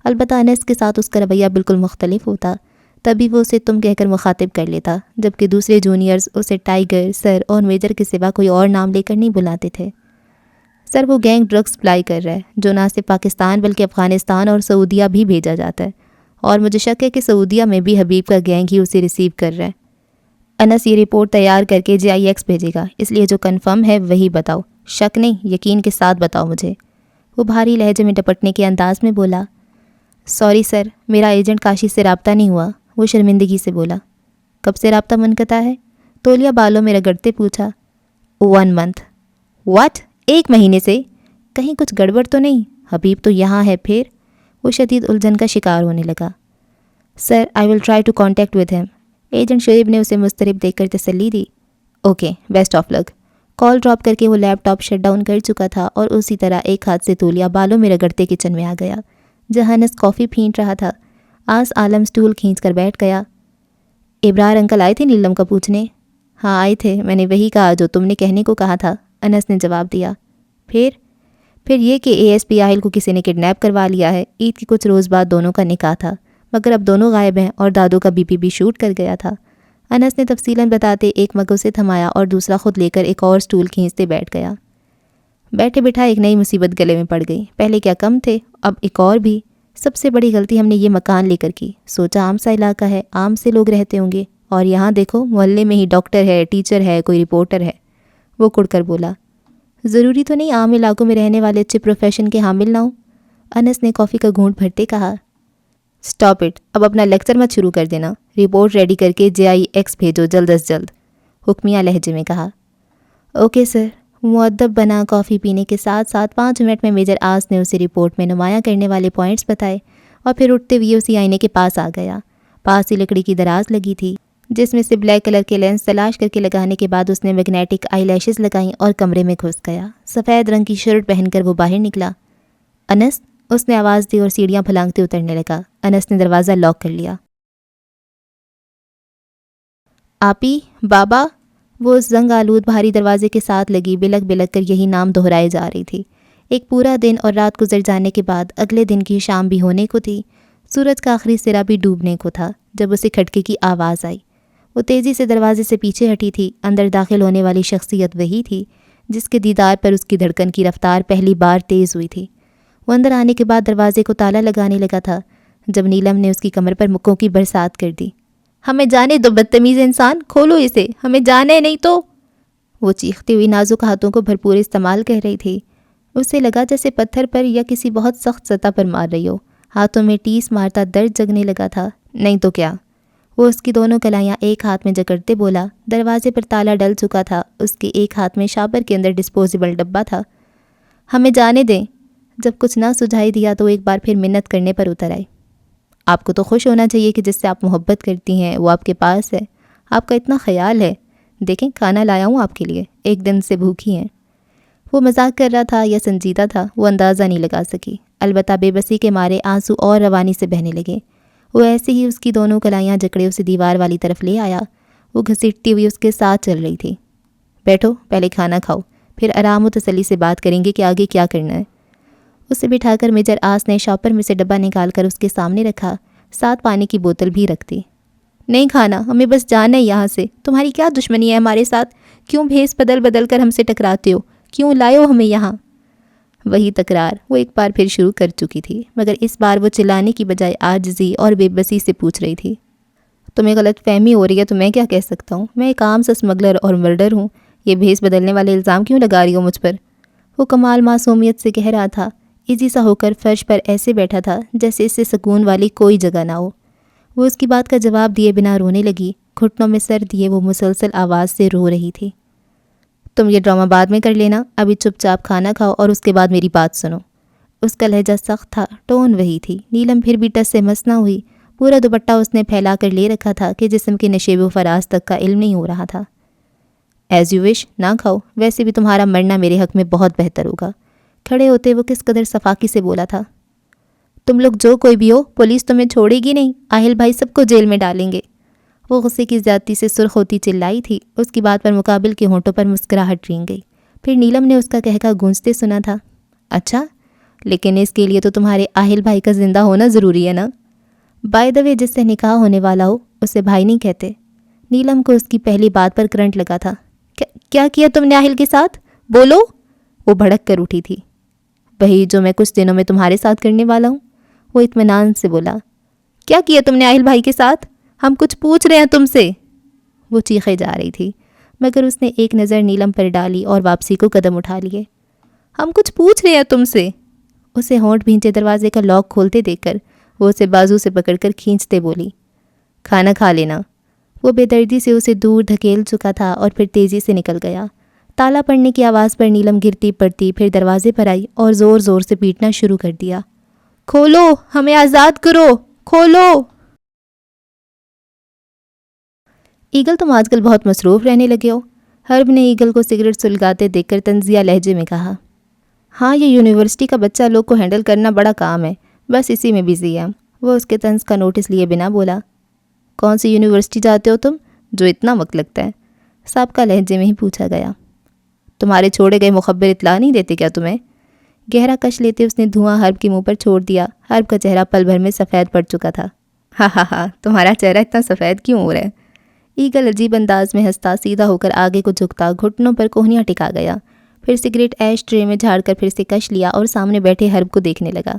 البتہ انس کے ساتھ اس کا رویہ بالکل مختلف ہوتا، تبھی وہ اسے تم کہہ کر مخاطب کر لیتا، جبکہ دوسرے جونیئرز اسے ٹائیگر، سر اور میجر کے سوا کوئی اور نام لے کر نہیں بلاتے تھے۔ سر وہ گینگ ڈرگز سپلائی کر رہا ہے، جو نہ صرف پاکستان بلکہ افغانستان اور سعودیہ بھی بھیجا جاتا ہے، اور مجھے شک ہے کہ سعودیہ میں بھی حبیب کا گینگ ہی اسے ریسیو کر رہا ہے۔ انس یہ رپورٹ تیار کر کے JIX بھیجے گا، اس لیے جو کنفرم ہے وہی بتاؤ، شک نہیں یقین کے ساتھ بتاؤ مجھے۔ وہ بھاری لہجے میں ڈپٹنے کے انداز میں بولا۔ سوری سر، میرا ایجنٹ کاشی سے رابطہ نہیں ہوا، وہ شرمندگی سے بولا۔ کب سے رابطہ منقطع ہے؟ تولیہ بالوں میں رگڑتے پوچھا۔ 1 month۔ واٹ؟ 1 مہینے سے؟ کہیں کچھ گڑبڑ تو نہیں؟ حبیب تو یہاں ہے پھر؟ وہ شدید الجھن کا شکار ہونے لگا۔ Sir I will try to contact with him. Agent Shoaib نے اسے مضطرب دیکھ کر تسلی دی۔ Okay, best of luck. Call drop کر کے وہ لیپ ٹاپ شٹ ڈاؤن کر چکا تھا اور اسی طرح ایک ہاتھ سے تولیہ بالوں میں رگڑتے کچن میں آ گیا، جہاں انس کافی پھینٹ رہا تھا۔ آس عالم سٹول کھینچ کر بیٹھ گیا۔ ابرار انکل آئے تھے نیلم کا پوچھنے؟ ہاں آئے تھے، میں نے وہی کہا جو تم نے کہنے کو کہا تھا، انس نے جواب دیا۔ پھر یہ کہ ASP آہل کو کسی نے کڈنیپ کروا لیا ہے۔ عید کے کچھ روز بعد دونوں کا نکاح تھا، مگر اب دونوں غائب ہیں اور دادو کا BP بھی شوٹ کر گیا تھا۔ انس نے تفصیلاً بتاتے ایک مگ اسے تھمایا اور دوسرا خود لے کر ایک اور سٹول کھینچتے بیٹھ گیا۔ بیٹھے بٹھا ایک نئی مصیبت گلے میں پڑ گئی، پہلے کیا کم تھے، اب ایک اور بھی۔ سب سے بڑی غلطی ہم نے یہ مکان لے کر کی، سوچا عام سا علاقہ ہے، عام سے لوگ رہتے ہوں گے، اور یہاں دیکھو محلے میں ہی ڈاکٹر ہے، ٹیچر ہے، کوئی رپورٹر ہے۔ وہ کڑ کر بولا۔ ضروری تو نہیں عام علاقوں میں رہنے والے اچھے پروفیشن کے حامل نہ ہوں؟ انس نے کافی کا گھونٹ بھرتے کہا۔ سٹاپ اٹ، اب اپنا لیکچر مت شروع کر دینا، رپورٹ ریڈی کر کے JIX بھیجو جلد از جلد، حکمیہ لہجے میں کہا۔ Okay sir. مؤدب بنا کافی پینے کے ساتھ ساتھ 5 منٹ میں میجر آس نے اسے رپورٹ میں نمایاں کرنے والے پوائنٹس بتائے اور پھر اٹھتے ہوئے اسی آئینے کے پاس آ گیا۔ پاس ہی لکڑی کی دراز لگی تھی، جس میں سے بلیک کلر کے لینس تلاش کر کے لگانے کے بعد اس نے میگنیٹک آئی لیشز لگائیں اور کمرے میں گھس گیا۔ سفید رنگ کی شرٹ پہن کر وہ باہر نکلا۔ انس، اس نے آواز دی اور سیڑھیاں پھلانگتے اترنے لگا۔ انس نے دروازہ لاک کر لیا۔ آپی، بابا، وہ اس زنگ آلود بھاری دروازے کے ساتھ لگی بلک بلک کر یہی نام دہرائے جا رہی تھی۔ ایک پورا دن اور رات گزر جانے کے بعد اگلے دن کی شام بھی ہونے کو تھی۔ سورج کا آخری سرا بھی ڈوبنے کو تھا جب اسے کھٹکے کی آواز آئی۔ وہ تیزی سے دروازے سے پیچھے ہٹی تھی۔ اندر داخل ہونے والی شخصیت وہی تھی جس کے دیدار پر اس کی دھڑکن کی رفتار پہلی بار تیز ہوئی تھی۔ وہ اندر آنے کے بعد دروازے کو تالا لگانے لگا تھا جب نیلم نے اس کی کمر پر مکوں کی برسات کر دی۔ ہمیں جانے دو بدتمیز انسان، کھولو اسے، ہمیں جانے نہیں تو۔ وہ چیختی ہوئی نازک ہاتھوں کو بھرپور استعمال کر رہی تھی۔ اسے لگا جیسے پتھر پر یا کسی بہت سخت سطح پر مار رہی ہو۔ ہاتھوں میں ٹیس مارتا درد جگنے لگا تھا۔ نہیں تو کیا؟ وہ اس کی دونوں کلائیاں ایک ہاتھ میں جکڑتے بولا۔ دروازے پر تالا ڈل چکا تھا۔ اس کے ایک ہاتھ میں شاپر کے اندر ڈسپوزیبل ڈبہ تھا۔ ہمیں جانے دیں۔ جب کچھ نہ سجھائی دیا تو ایک بار پھر منت کرنے پر اتر آئی۔ آپ کو تو خوش ہونا چاہیے کہ جس سے آپ محبت کرتی ہیں وہ آپ کے پاس ہے، آپ کا اتنا خیال ہے۔ دیکھیں کھانا لایا ہوں آپ کے لیے، ایک دن سے بھوکی ہیں۔ وہ مذاق کر رہا تھا یا سنجیدہ تھا وہ اندازہ نہیں لگا سکی، البتہ بے بسی کے مارے آنسو اور روانی سے بہنے لگے۔ وہ ایسے ہی اس کی دونوں کلائیاں جکڑے اسے دیوار والی طرف لے آیا۔ وہ گھسیٹتی ہوئی اس کے ساتھ چل رہی تھی۔ بیٹھو، پہلے کھانا کھاؤ، پھر آرام و تسلی سے بات کریں گے کہ آگے کیا کرنا ہے۔ اسے بٹھا کر میجر آس نے شاپر میں سے ڈبہ نکال کر اس کے سامنے رکھا، ساتھ پانی کی بوتل بھی رکھ دی۔ نہیں کھانا، ہمیں بس جانا ہے یہاں سے۔ تمہاری کیا دشمنی ہے ہمارے ساتھ؟ کیوں بھیس بدل بدل کر ہم سے ٹکراتے ہو؟ کیوں لائے ہو ہمیں یہاں؟ وہی تکرار وہ ایک بار پھر شروع کر چکی تھی، مگر اس بار وہ چلانے کی بجائے عاجزی اور بے بسی سے پوچھ رہی تھی۔ تمہیں غلط فہمی ہو رہی ہے تو میں کیا کہہ سکتا ہوں؟ میں ایک عام سا اسمگلر اور مرڈر ہوں۔ یہ بھیس بدلنے والے الزام کیوں لگا رہی ہو مجھ پر؟ وہ کمال معصومیت سے کہہ رہا تھا، ایزی سا ہو کر فرش پر ایسے بیٹھا تھا جیسے اس سے سکون والی کوئی جگہ نہ ہو۔ وہ اس کی بات کا جواب دیے بنا رونے لگی۔ گھٹنوں میں سر دیے وہ مسلسل آواز سے رو رہی تھی۔ تم یہ ڈرامہ بعد میں کر لینا، ابھی چپ چاپ کھانا کھاؤ اور اس کے بعد میری بات سنو۔ اس کا لہجہ سخت تھا، ٹون وہی تھی۔ نیلم پھر بھی ٹس سے مس نہ ہوئی۔ پورا دوپٹہ اس نے پھیلا کر لے رکھا تھا کہ جسم کے نشیب و فراز تک کا علم نہیں ہو رہا تھا۔ ایز یو وش، نہ کھاؤ، ویسے بھی تمہارا مرنا میرے حق میں بہت بہتر ہوگا۔ کھڑے ہوتے وہ کس قدر صفاقی سے بولا تھا۔ تم لوگ جو کوئی بھی ہو، پولیس تمہیں چھوڑے گی نہیں، آہل بھائی سب کو جیل میں ڈالیں گے۔ وہ غصے کی زیادتی سے سرخ ہوتی چلائی تھی۔ اس کی بات پر مقابل کے ہونٹوں پر مسکراہٹ رینگ گئی۔ پھر نیلم نے اس کا کہکا گونجتے سنا تھا، اچھا، لیکن اس کے لیے تو تمہارے آہل بھائی کا زندہ ہونا ضروری ہے نا؟ بائی دا وے، جس سے نکاح ہونے والا ہو اسے بھائی نہیں کہتے۔ نیلم کو اس کی پہلی بات پر کرنٹ لگا تھا۔ کیا کیا تم نے آہل کے ساتھ؟ بولو۔ وہ بھڑک کر اٹھی تھی۔ وہی جو میں کچھ دنوں میں تمہارے ساتھ کرنے والا ہوں، وہ اطمینان سے بولا۔ کیا کیا تم نے آہل بھائی کے ساتھ؟ ہم کچھ پوچھ رہے ہیں تم سے۔ وہ چیخے جا رہی تھی، مگر اس نے ایک نظر نیلم پر ڈالی اور واپسی کو قدم اٹھا لیے۔ ہم کچھ پوچھ رہے ہیں تم سے۔ اسے ہونٹ بھینچے دروازے کا لاک کھولتے دیکھ کر وہ اسے بازو سے پکڑ کر کھینچتے بولی، کھانا کھا لینا۔ وہ بے دردی سے اسے دور دھکیل چکا تھا اور پھر تیزی سے نکل گیا۔ تالا پڑنے کی آواز پر نیلم گرتی پڑتی پھر دروازے پر آئی اور زور زور سے پیٹنا شروع کر دیا۔ کھولو، ہمیں آزاد کرو، کھولو۔ ایگل، تم آج کل بہت مصروف رہنے لگے ہو، حرب نے ایگل کو سگریٹ سلگاتے دیکھ کر طنزیہ لہجے میں کہا۔ ہاں، یہ یونیورسٹی کا بچہ لوگ کو ہینڈل کرنا بڑا کام ہے، بس اسی میں بزی ہے۔ وہ اس کے طنز کا نوٹس لیے بنا بولا۔ کون سی یونیورسٹی جاتے ہو تم جو اتنا وقت لگتا ہے؟ سابقہ لہجے میں ہی پوچھا گیا۔ تمہارے چھوڑے گئے مخبر اطلاع نہیں دیتے کیا تمہیں؟ گہرا کش لیتے اس نے دھواں حرب کے منہ پر چھوڑ دیا۔ حرب کا چہرہ پل بھر میں سفید پڑ چکا تھا۔ ہاں ہاں ہاں، تمہارا چہرہ اتنا سفید کیوں ہو رہا ہے؟ ایگل عجیب انداز میں ہنستا سیدھا ہو کر آگے کو جھکتا گھٹنوں پر کوہنیاں ٹکا گیا، پھر سگریٹ ایش ٹرے میں جھاڑ کر پھر سے کش لیا اور سامنے بیٹھے حرب کو دیکھنے لگا۔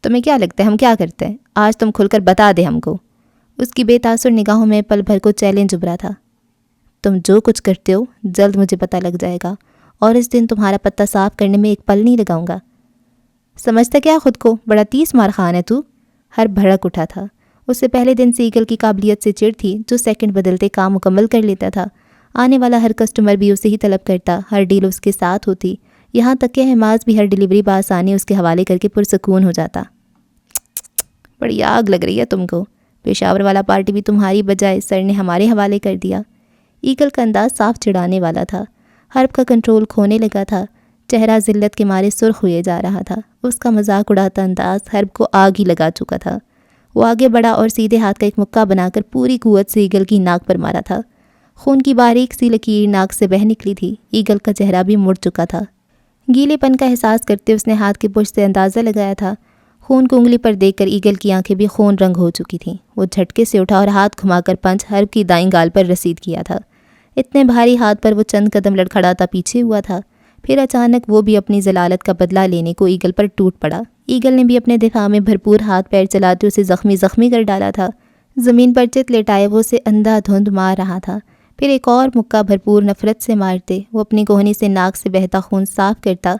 تمہیں کیا لگتا ہے ہم کیا کرتے ہیں؟ آج تم کھل کر بتا دے ہم کو۔ اس کی بے تاثر نگاہوں میں پل بھر کو چیلنج ابھرا تھا۔ تم جو کچھ کرتے ہو جلد مجھے پتہ لگ جائے گا، اور اس دن تمہارا پتہ صاف کرنے میں ایک پل نہیں لگاؤں گا۔ سمجھتا کیا خود کو بڑا 30 مار خان ہے تو؟ ہر بھڑک اٹھا تھا۔ اس سے پہلے دن سے ایگل کی قابلیت سے چڑ تھی، جو سیکنڈ بدلتے کام مکمل کر لیتا تھا۔ آنے والا ہر کسٹمر بھی اسے ہی طلب کرتا، ہر ڈیل اس کے ساتھ ہوتی، یہاں تک کہ حماس بھی ہر ڈیلیوری بآسانی اس کے حوالے کر کے پرسکون ہو جاتا۔ بڑی آگ لگ رہی ہے تم کو، پشاور والا پارٹی بھی تمہاری بجائے سر نے ہمارے حوالے کر دیا۔ ایگل کا انداز صاف چڑھانے والا تھا۔ حرب کا کنٹرول کھونے لگا تھا۔ چہرہ ذلت کے مارے سرخ ہوئے جا رہا تھا۔ اس کا مذاق اڑاتا انداز حرب کو آگ ہی لگا چکا تھا۔ وہ آگے بڑھا اور سیدھے ہاتھ کا ایک مکہ بنا کر پوری قوت سے ایگل کی ناک پر مارا تھا۔ خون کی باریک سی لکیر ناک سے بہہ نکلی تھی۔ ایگل کا چہرہ بھی مڑ چکا تھا۔ گیلے پن کا احساس کرتے اس نے ہاتھ کے پشت سے اندازہ لگایا تھا۔ خون کو انگلی پر دیکھ کر ایگل کی آنکھیں بھی خون رنگ ہو چکی تھیں۔ وہ جھٹکے سے اٹھا اور ہاتھ گھما کر پنچ حرب کی دائیں گال پر رسید کیا تھا۔ اتنے بھاری ہاتھ پر وہ چند قدم لڑکھڑاتا پیچھے ہوا تھا۔ پھر اچانک وہ بھی اپنی ذلالت کا بدلہ لینے کو ایگل پر ٹوٹ پڑا۔ ایگل نے بھی اپنے دفاع میں بھرپور ہاتھ پیر چلاتے اسے زخمی کر ڈالا تھا۔ زمین پر چت لیٹائے وہ اسے اندھا دھند مار رہا تھا۔ پھر ایک اور مکہ بھرپور نفرت سے مارتے وہ اپنی کوہنی سے ناک سے بہتا خون صاف کرتا،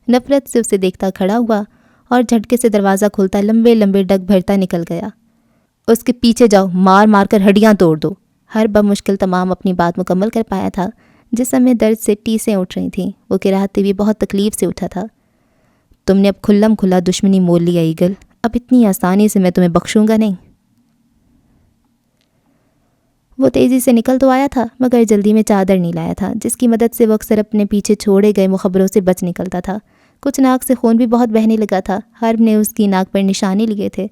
نفرت سے اسے دیکھتا کھڑا ہوا اور جھٹکے سے دروازہ کھولتا لمبے لمبے ڈگ بھرتا نکل گیا۔ اس کے پیچھے جاؤ، مار مار کر ہڈیاں توڑ دو۔ ہر بمشکل تمام اپنی بات مکمل کر پایا تھا۔ جسم میں درد سے ٹیسیں اٹھ رہی تھیں۔ وہ کراہتے ہوئے بہت تکلیف سے اٹھا تھا۔ تم نے اب کھلم کھلا دشمنی مول لیا ایگل، اب اتنی آسانی سے میں تمہیں بخشوں گا نہیں۔ وہ تیزی سے نکل تو آیا تھا مگر جلدی میں چادر نہیں لایا تھا، جس کی مدد سے وہ اکثر اپنے پیچھے چھوڑے گئے مخبروں سے بچ نکلتا تھا۔ کچھ ناک سے خون بھی بہت بہنے لگا تھا۔ حرب نے اس کی ناک پر نشانے لیے تھے،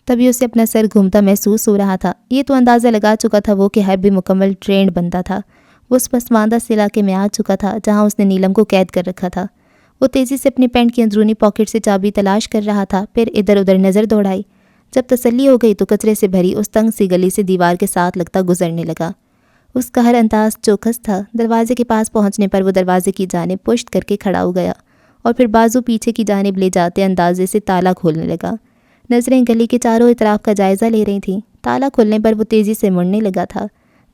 تبھی اسے اپنا سر گھومتا محسوس ہو رہا تھا۔ یہ تو اندازہ لگا چکا تھا وہ کہ حرب بھی مکمل ٹرینڈ بنتا تھا۔ وہ اس پسماندہ سے علاقے میں آ چکا تھا جہاں اس نے نیلم کو قید کر رکھا تھا۔ وہ تیزی سے اپنی پینٹ کی اندرونی پاکٹ سے چابی تلاش کر رہا تھا، پھر ادھر ادھر نظر دوڑائی۔ جب تسلی ہو گئی تو کچرے سے بھری اس تنگ سی گلی سے دیوار کے ساتھ لگتا گزرنے لگا۔ اس کا ہر انداز چوکس تھا۔ دروازے کے پاس پہنچنے پر وہ دروازے کی جانب پشت کر کے کھڑا ہو گیا اور پھر بازو پیچھے کی جانب لے جاتے اندازے سے تالا کھولنے لگا۔ نظریں گلی کے چاروں اطراف کا جائزہ لے رہی تھیں۔ تالا کھولنے پر وہ تیزی سے مڑنے لگا تھا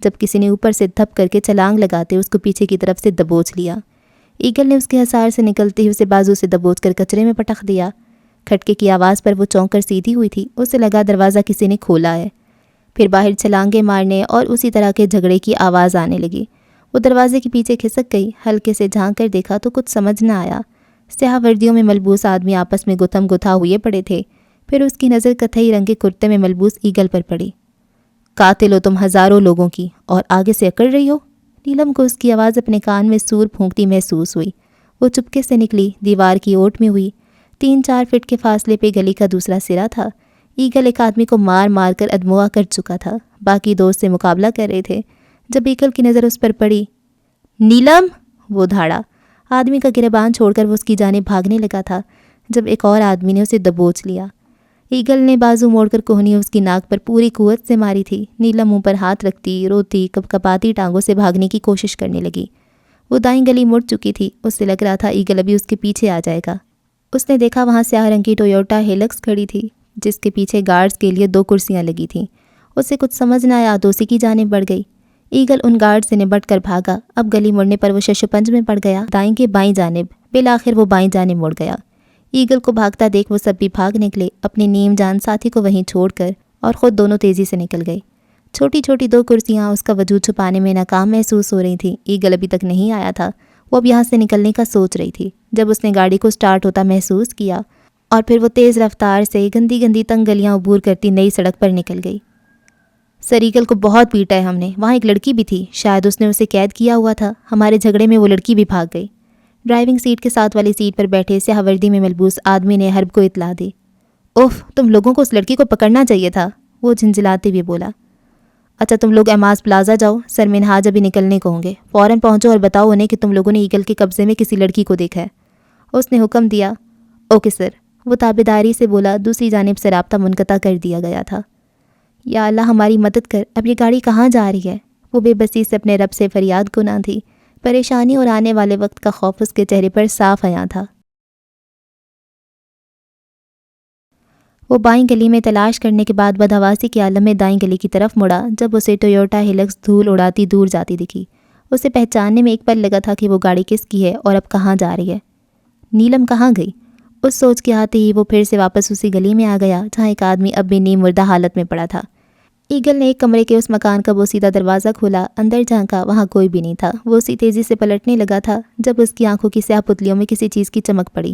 جب کسی نے اوپر سے دھپ کر کے چھلانگ لگاتے اس کو پیچھے کی طرف سے دبوچ لیا۔ ایگل نے اس کے حصار سے نکلتے ہی اسے بازو سے دبوچ کر کچرے میں پٹخ دیا۔ کھٹکے کی آواز پر وہ چونک کر سیدھی ہوئی تھی۔ اسے لگا دروازہ کسی نے کھولا ہے۔ پھر باہر چھلانگیں مارنے اور اسی طرح کے جھگڑے کی آواز آنے لگی۔ وہ دروازے کے پیچھے کھسک گئی۔ ہلکے سے جھانک کر دیکھا تو کچھ سمجھ نہ آیا۔ سیاہ وردیوں میں ملبوس آدمی آپس میں گتھم گتھا ہوئے پڑے تھے۔ پھر اس کی نظر کتھئی رنگ کے کرتے میں ملبوس ایگل پر پڑی۔ قاتل ہو تم ہزاروں لوگوں کی اور آگے سے اکڑ رہی ہو؟ نیلم کو اس کی آواز اپنے کان میں سور پھونکتی محسوس ہوئی۔ وہ چپکے سے نکلی، دیوار کی اوٹ میں ہوئی۔ 3-4 فٹ کے فاصلے پہ گلی کا دوسرا سرا تھا۔ ایگل ایک آدمی کو مار مار کر ادموا کر چکا تھا۔ باقی دوست سے مقابلہ کر رہے تھے۔ جب ایگل کی نظر اس پر پڑی، نیلم! وہ دھاڑا۔ آدمی کا گریبان چھوڑ کر وہ اس کی جانب بھاگنے لگا تھا جب ایک اور آدمی نے اسے دبوچ لیا۔ ایگل نے بازو موڑ کر کوہنی اس کی ناک پر پوری قوت سے ماری تھی۔ نیلم منہ پر ہاتھ رکھتی، روتی، کپکپاتی ٹانگوں سے بھاگنے کی کوشش کرنے لگی۔ وہ دائیں گلی مڑ چکی تھی۔ اس سے لگ رہا تھا ایگل ابھی اس کے پیچھے آ جائے گا۔ اس نے دیکھا وہاں سیاہ رنگ کی ٹویوٹا ہیلکس کھڑی تھی جس کے پیچھے گارڈز کے لیے 2 کرسیاں لگی تھیں۔ اسے کچھ سمجھ نہ آیا تو اسی کی جانب بڑھ گئی۔ ایگل ان گارڈ سے نبٹ کر بھاگا۔ اب گلی مڑنے پر وہ شش و پنج میں پڑ گیا، دائیں کے بائیں جانب۔ بالآخر وہ بائیں جانب مڑ گیا۔ ایگل کو بھاگتا دیکھ وہ سب بھی بھاگ نکلے، اپنے نیم جان ساتھی کو وہیں چھوڑ کر، اور خود دونوں تیزی سے نکل گئے۔ چھوٹی چھوٹی 2 کرسیاں اس کا وجود چھپانے میں ناکام محسوس ہو رہی تھیں۔ ایگل ابھی تک نہیں آیا تھا۔ وہ اب یہاں سے نکلنے کا سوچ رہی تھی جب اس نے گاڑی کو سٹارٹ ہوتا محسوس کیا اور پھر وہ تیز رفتار سے گندی گندی تنگ گلیاں عبور کرتی نئی سڑک پر نکل گئی۔ سر ایگل کو بہت پیٹا ہے ہم نے۔ وہاں ایک لڑکی بھی تھی، شاید اس نے اسے قید کیا ہوا تھا۔ ہمارے جھگڑے میں وہ لڑکی بھی بھاگ گئی۔ ڈرائیونگ سیٹ کے ساتھ والی سیٹ پر بیٹھے سیاہ وردی میں ملبوس آدمی نے حرب کو اطلاع دی۔ اوف، تم لوگوں کو اس لڑکی کو پکڑنا چاہیے تھا، وہ جھنجھلاتے ہوئے بولا۔ اچھا تم لوگ احماس پلازا جاؤ، سر منہاج ابھی نکلنے کو ہوں گے۔ فوراً پہنچو اور بتاؤ انہیں کہ تم لوگوں نے ایگل کے قبضے میں کسی لڑکی کو دیکھا ہے۔ اس نے حکم دیا۔ اوکے سر، وہ تابعداری سے بولا۔ دوسری جانب سے رابطہ منقطع کر دیا گیا تھا۔ یا اللہ ہماری مدد کر، اب یہ گاڑی کہاں جا رہی ہے؟ وہ بے بسی سے اپنے رب سے فریاد گناہ تھی۔ پریشانی اور آنے والے وقت کا خوف اس کے چہرے پر صاف عیاں تھا۔ وہ بائیں گلی میں تلاش کرنے کے بعد بدحواسی کے عالم میں دائیں گلی کی طرف مڑا جب اسے ٹویوٹا ہیلکس دھول اڑاتی دور جاتی دکھی۔ اسے پہچاننے میں ایک پل لگا تھا کہ وہ گاڑی کس کی ہے اور اب کہاں جا رہی ہے۔ نیلم کہاں گئی؟ اس سوچ کے آتے ہی وہ پھر سے واپس اسی گلی میں آ گیا جہاں ایک آدمی اب بھی نیم مردہ حالت میں پڑا تھا۔ ایگل نے ایک کمرے کے اس مکان کا بوسیدہ دروازہ کھولا، اندر جھانکا، وہاں کوئی بھی نہیں تھا۔ وہ اسی تیزی سے پلٹنے لگا تھا جب اس کی آنکھوں کی سیاہ پتلیوں میں کسی چیز کی چمک پڑی۔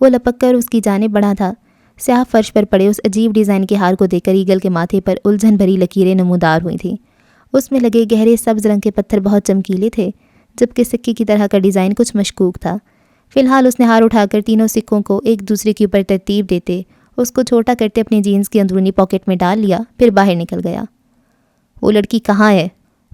وہ لپک کر اس کی جانب بڑھا تھا۔ سیاہ فرش پر پڑے اس عجیب ڈیزائن کے ہار کو دیکھ کر ایگل کے ماتھے پر الجھن بھری لکیریں نمودار ہوئی تھیں۔ اس میں لگے گہرے سبز رنگ کے پتھر بہت چمکیلے تھے جبکہ سکے کی طرح کا ڈیزائن کچھ مشکوک تھا۔ فی الحال اس نے ہار اٹھا کر تینوں سکوں کو ایک دوسرے کے اوپر ترتیب دیتے اس کو چھوٹا کرتے اپنی جینس کی اندرونی پاکٹ میں ڈال لیا، پھر باہر نکل گیا۔ وہ لڑکی کہاں ہے؟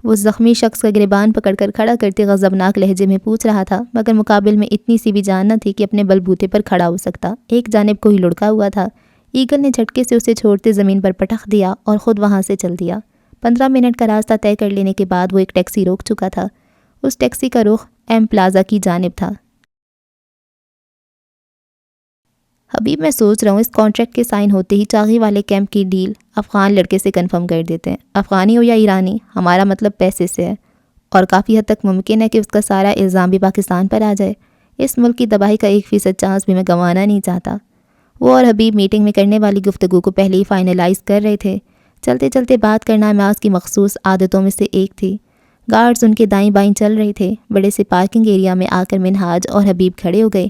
وہ زخمی شخص کا گریبان پکڑ کر کھڑا کرتے غضبناک لہجے میں پوچھ رہا تھا، مگر مقابل میں اتنی سی بھی جان نہ تھی کہ اپنے بل بوتے پر کھڑا ہو سکتا۔ ایک جانب کو ہی لڑکا ہوا تھا۔ ایگل نے جھٹکے سے اسے چھوڑتے زمین پر پٹخ دیا اور خود وہاں سے چل دیا۔ 15 منٹ کا راستہ طے کر لینے کے بعد وہ ایک ٹیکسی روک چکا تھا۔ اس ٹیکسی کا رخ ایم پلازا کی جانب تھا۔ حبیب، میں سوچ رہا ہوں اس کانٹریکٹ کے سائن ہوتے ہی چاغی والے کیمپ کی ڈیل افغان لڑکے سے کنفرم کر دیتے ہیں۔ افغانی ہو یا ایرانی، ہمارا مطلب پیسے سے ہے، اور کافی حد تک ممکن ہے کہ اس کا سارا الزام بھی پاکستان پر آ جائے۔ اس ملک کی تباہی کا 1% چانس بھی میں گنوانا نہیں چاہتا۔ وہ اور حبیب میٹنگ میں کرنے والی گفتگو کو پہلے ہی فائنلائز کر رہے تھے۔ چلتے چلتے بات کرنا معاذ کی مخصوص عادتوں میں سے ایک تھی۔ گارڈز ان کے دائیں بائیں چل رہے تھے۔ بڑے سے پارکنگ ایریا میں آ کر منہاج اور حبیب کھڑے ہو گئے۔